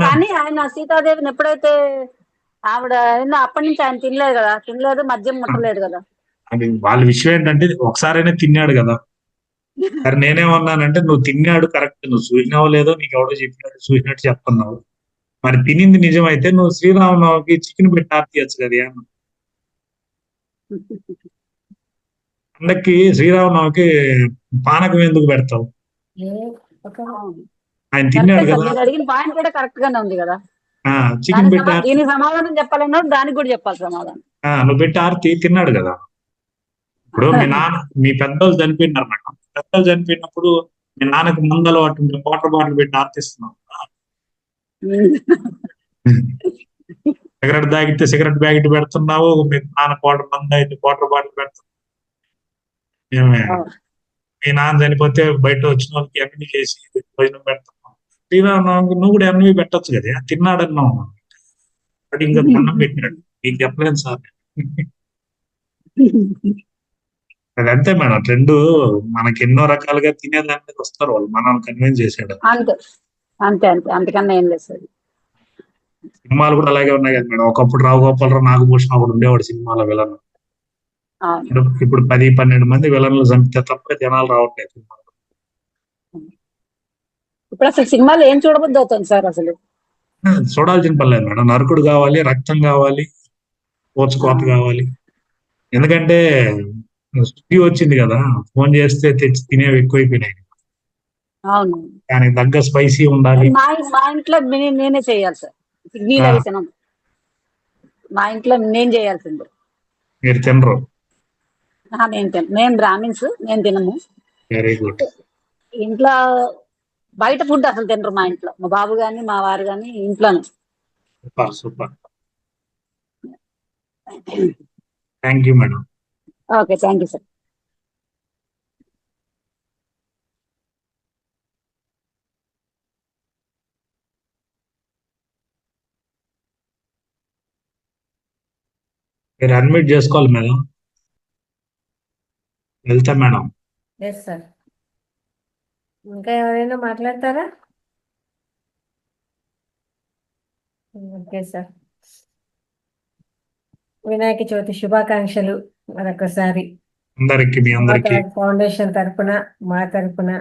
కానీ ఆయన సీతాదేవిని ఎప్పుడైతే ఆవిడ అప్పటి నుంచి ఆయన తినలేదు, మద్యం ముట్టలేదు కదా. అది వాళ్ళ విషయం ఏంటంటే ఒకసారైనా తిన్నాడు కదా. సరే నేనేమన్నానంటే నువ్వు తిన్నాడు కరెక్ట్, నువ్వు చూసినావో లేదో నీకు ఎవడో చెప్పినట్టు చూసినట్టు చెప్తున్నావు. మరి తినింది నిజమైతే నువ్వు శ్రీరామనవమికి చికెన్ పెట్టి ఆర్తియచ్చు కదా. అందరికి శ్రీరామనవమికి పానకం ఎందుకు పెడతావు? ఆయన తిన్నాడు కదా. అడిగిన పాయింట్ కూడా కరెక్ట్ గానే ఉంది కదా. చికెన్ పెట్టి దీనికి సమాధానం చెప్పాలన్నాడు, దానికి కూడా చెప్పాలి సమాధానం. నువ్వు పెట్టి ఆర్తి తిన్నాడు కదా. ఇప్పుడు మీ పెద్దోళ్ళు చనిపోయినారు మేడం. పెద్దలు చనిపోయినప్పుడు మీ నాన్నకి ముందు అలవాటు ఉంటే వాటర్ బాటిల్ పెట్టి ఆర్తిస్తున్నావు. సిగరెట్ తాగితే సిగరెట్ ప్యాకెట్ పెడుతున్నావు, మీ నాన్న మందు అయితే వాటర్ బాటిల్ పెడుతున్నావు. మీ నాన్న చనిపోతే బయట వచ్చిన వాళ్ళకి ఎన్వి చేసి భోజనం పెడుతున్నావు. శ్రీరామనవమికి నువ్వు కూడా ఎన్వి పెట్టచ్చు కదా. తిన్నాడన్నావు అది ఇంకా దండం పెట్టినట్టు. నీకు చెప్పలేదు సార్. అది అంతే మేడం. ట్రెండ్ మనకి ఎన్నో రకాలుగా తినేదాని మీద వస్తారు వాళ్ళు, మనం కన్విన్స్ చేసాడు. అంతే అంతే అంతే అంతకన్నా ఏం లేదు సార్. సినిమాలు కూడా అలాగే ఉన్నాయి కదా మేడం. ఒకప్పుడు రావు గోపాలరావు, నాగభూషణ్ ఒకడు ఉండేవాడు సినిమాలో విలన్. ఇప్పుడు 10-12 మంది విలన్లు చంపితే తప్ప జనాలు రావట్లేదు. ఇప్పుడు అసలు సినిమాలు ఏం చూడబుద్ధి అవుతుంది సార్ అసలు? చూడాల్సిన పర్లేదు మేడం. నరకుడు కావాలి, రక్తం కావాలి, కోత కావాలి. ఎందుకంటే స్విగ్గీ వచ్చింది కదా, ఫోన్ చేస్తే తెచ్చి తినేవి ఎక్కువైపోయినాయి. అవును, దానికి తగ్గ స్పైసీ ఉండాలి. మా ఇంట్లో నేనే చేయాలి సార్. స్విగ్గీలో తినను. మా ఇంట్లో నేను చేయాల్సిందే. మీరు తినరు? మేము బ్రాహ్మిన్స్, నేను తినము. Very good. ఇంట్లో బయట ఫుడ్ అసలు తినరు మా ఇంట్లో. మా బాబు గాని మా వారు గాని ఇంట్లోనే. Super super. Thank you madam. Okay, thank you sir. మీరు అడ్మిట్ చేసుకోవాలి మేడం. వెళ్తా మేడం. Yes sir. ఇంకా ఎవరైనా మాట్లాడతారా? Okay sir. వినాయక చవితి శుభాకాంక్షలు మరొకసారి. అందరికి మీ అందరికి ఫౌండేషన్ తరపున, మా తరపున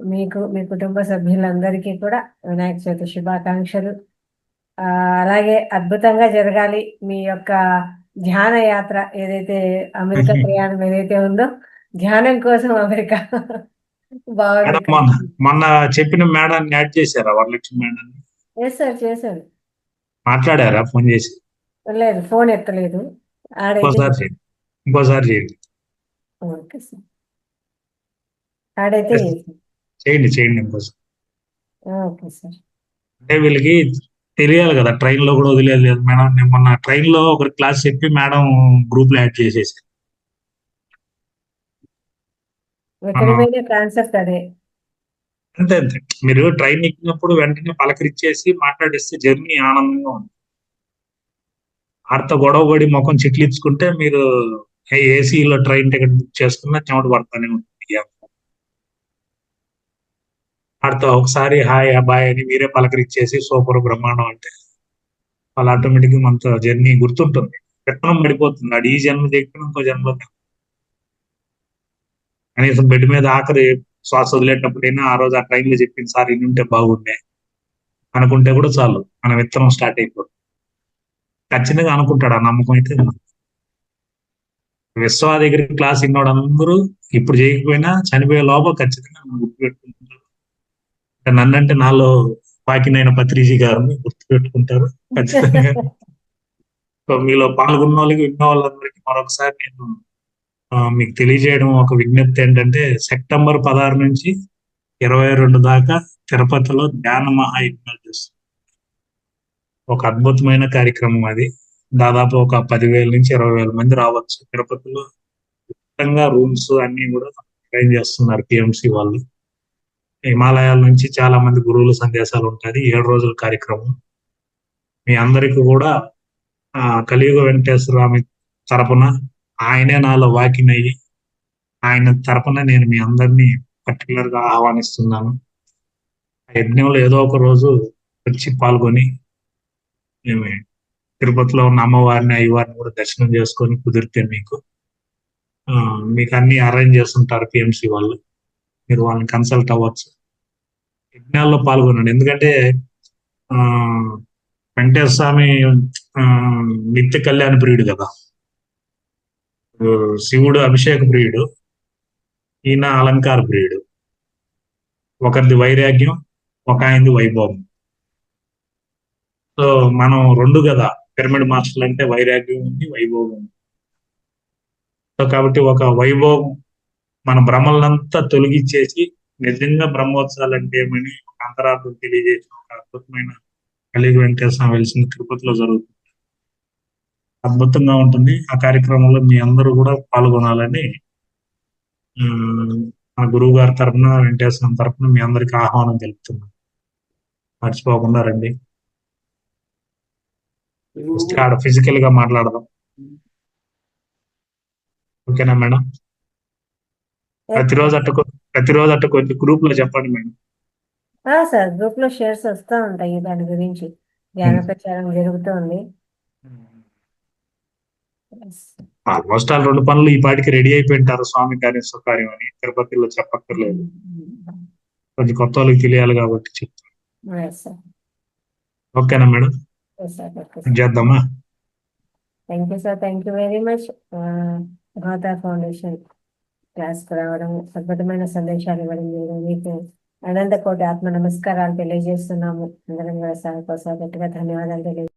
మీకు, మీ కుటుంబ సభ్యులందరికీ కూడా వినాయక చవితి శుభాకాంక్షలు. అలాగే అద్భుతంగా జరగాలి మీ యొక్క ధ్యాన యాత్ర. ఏదైతే అమెరికా ప్రయాణం ఏదైతే ఉందో, ధ్యానం కోసం అమెరికా. బాగుంది. మొన్న చెప్పిన మేడాన్ని యాడ్ చేశారా? వరలక్ష్మి మేడం. ఎస్ సార్, చేశారు. మాట్లాడారా ఫోన్ చేసి? లేదు, ఫోన్ ఎత్తలేదు. ఇంకోసారి చేయండి. ఓకే సార్, ఆడైతే చేయండి ఇంకోసారి. Okay sir. అంటే వీళ్ళకి తెలియాలి కదా, ట్రైన్ లో కూడా వదిలేదు మేడం. నేను మొన్న ట్రైన్ లో ఒక క్లాస్ చెప్పి మేడం గ్రూప్ లో యాడ్ చేసేసి. కాన్సెప్ట్ అదే. అంతే అంతే. మీరు ట్రైన్ ఎక్కినప్పుడు వెంటనే పలకరిచ్చేసి మాట్లాడిస్తే జర్నీ ఆనందంగా ఉంది. ఆర్తో గొడవ పడి ముఖం చిట్లించుకుంటే మీరు ఏసీలో ట్రైన్ టికెట్ బుక్ చేసుకున్నా చెమట పడతానే ఉంటుంది. ఆడితో ఒకసారి హాయ్ బాయ్ అని మీరే పలకరిచ్చేసి సూపర్ బ్రహ్మాండం అంటే వాళ్ళు ఆటోమేటిక్గా మనతో జర్నీ గుర్తుంటుంది. పెత్తనం పడిపోతుంది. ఆడు ఈ జన్మ చేయకుండా ఇంకో జన్మలో కనీసం బెడ్ మీద ఆఖరి శ్వాస వదిలేటప్పుడైనా ఆ రోజు ఆ ట్రైన్ లో చెప్పింది సార్ ఇన్ని ఉంటే బాగుండే అనుకుంటే కూడా చాలు, మన విత్తనం స్టార్ట్ అయిపోతుంది. ఖచ్చితంగా అనుకుంటాడు. ఆ నమ్మకం అయితే విశ్వ దగ్గర క్లాస్ ఇన్నోడు అందరూ ఇప్పుడు చేయకపోయినా చనిపోయే లోపల ఖచ్చితంగా గుర్తుపెట్టుకుంటారు. నన్నంటే నాలో పాకినైన పత్రిజీ గారిని గుర్తుపెట్టుకుంటారు ఖచ్చితంగా. మీలో పాల్గొన్న వాళ్ళకి, విన్న వాళ్ళందరికీ మరొకసారి నేను మీకు తెలియజేయడం ఒక విజ్ఞప్తి ఏంటంటే, సెప్టెంబర్ 16 నుంచి 22 దాకా తిరుపతిలో ధ్యాన మహాయజ్ఞాలు చేస్తుంది. ఒక అద్భుతమైన కార్యక్రమం అది. దాదాపు ఒక 10,000 నుంచి 20,000 మంది రావచ్చు. తిరుపతిలో మొత్తంగా రూమ్స్ అన్ని కూడా అరేంజ్ చేస్తున్నారు పిఎంసి వాళ్ళు. హిమాలయాల నుంచి చాలా మంది గురువుల సందేశాలు ఉంటాయి. 7 రోజుల కార్యక్రమం. మీ అందరికీ కూడా కలియుగ వెంకటేశ్వర స్వామి తరపున ఆయనే నాలో వాకినయ్యి ఆయన తరపున నేను మీ అందరినీ పర్టికులర్ గా ఆహ్వానిస్తున్నాను. యజ్ఞంలో ఏదో ఒక రోజు వచ్చి పాల్గొని మేము తిరుపతిలో ఉన్న అమ్మవారిని అయ్యవారిని కూడా దర్శనం చేసుకొని కుదిరితే మీకు అన్ని అరేంజ్ చేస్తుంటారు పిఎంసి వాళ్ళు. మీరు వాళ్ళని కన్సల్ట్ అవ్వచ్చు. యజ్ఞాల్లో పాల్గొనండి. ఎందుకంటే వెంకటేశ్వర స్వామి నిత్య కళ్యాణ ప్రియుడు కదా. శివుడు అభిషేక ప్రియుడు, ఈయన అలంకార ప్రియుడు. ఒకరిది వైరాగ్యం, ఒక ఆయనది వైభవం. సో మనం రెండు కదా, పిరమిడ్ మాస్టర్లు అంటే వైరాగ్యం ఉంది, వైభవం ఉంది. సో కాబట్టి ఒక వైభవం మన భ్రమలంతా తొలగించేసి నిజంగా బ్రహ్మోత్సవాలు అంటే ఏమని ఒక అంతరార్థం తెలియజేసిన ఒక అద్భుతమైన కలియుగ వెంకటేశ్వర స్వామి వెలిసిన తిరుపతిలో జరుగుతుంది. అద్భుతంగా ఉంటుంది. ఆ కార్యక్రమంలో మీ అందరూ కూడా పాల్గొనాలని మా గురువు గారి తరఫున, వెంకటేశ్వరం తరఫున మీ అందరికీ ఆహ్వానం తెలుపుతున్నాను. మర్చిపోకుండా రండి. ఆడ ఫిజికల్ గా మాట్లాడదాం. ఓకేనా మేడం? ప్రతిరోజు అట్ట కొంచెం గ్రూప్ లో చెప్పండి మేడం. సార్ గ్రూప్ లో షేర్స్ వస్తూ ఉంటాయి దాని గురించి. జ్ఞాన ప్రచారం జరుగుతుంది. ఆల్మోస్ట్ 2 పనులు ఈ పాటికి రెడీ అయిపోయింటారు. స్వామి కార్యం స్వకార్యం అని తిరుపతిలో చెప్పక్కర్లేదు. కొంచెం కొత్త వాళ్ళకి తెలియాలి కాబట్టి చెప్తాను. ఓకేనా మేడం? చేద్దామా? Thank you sir. Thank you very much. భారత ఫౌండేషన్ క్లాస్ రావడం, అద్భుతమైన సందేశాలు ఇవ్వడం జరిగింది. మీకు అనంత కోటి ఆత్మ నమస్కారాలు తెలియజేస్తున్నాము. అందరం కూడా సార్ కోసం గట్టిగా ధన్యవాదాలు తెలియజేస్తున్నాము.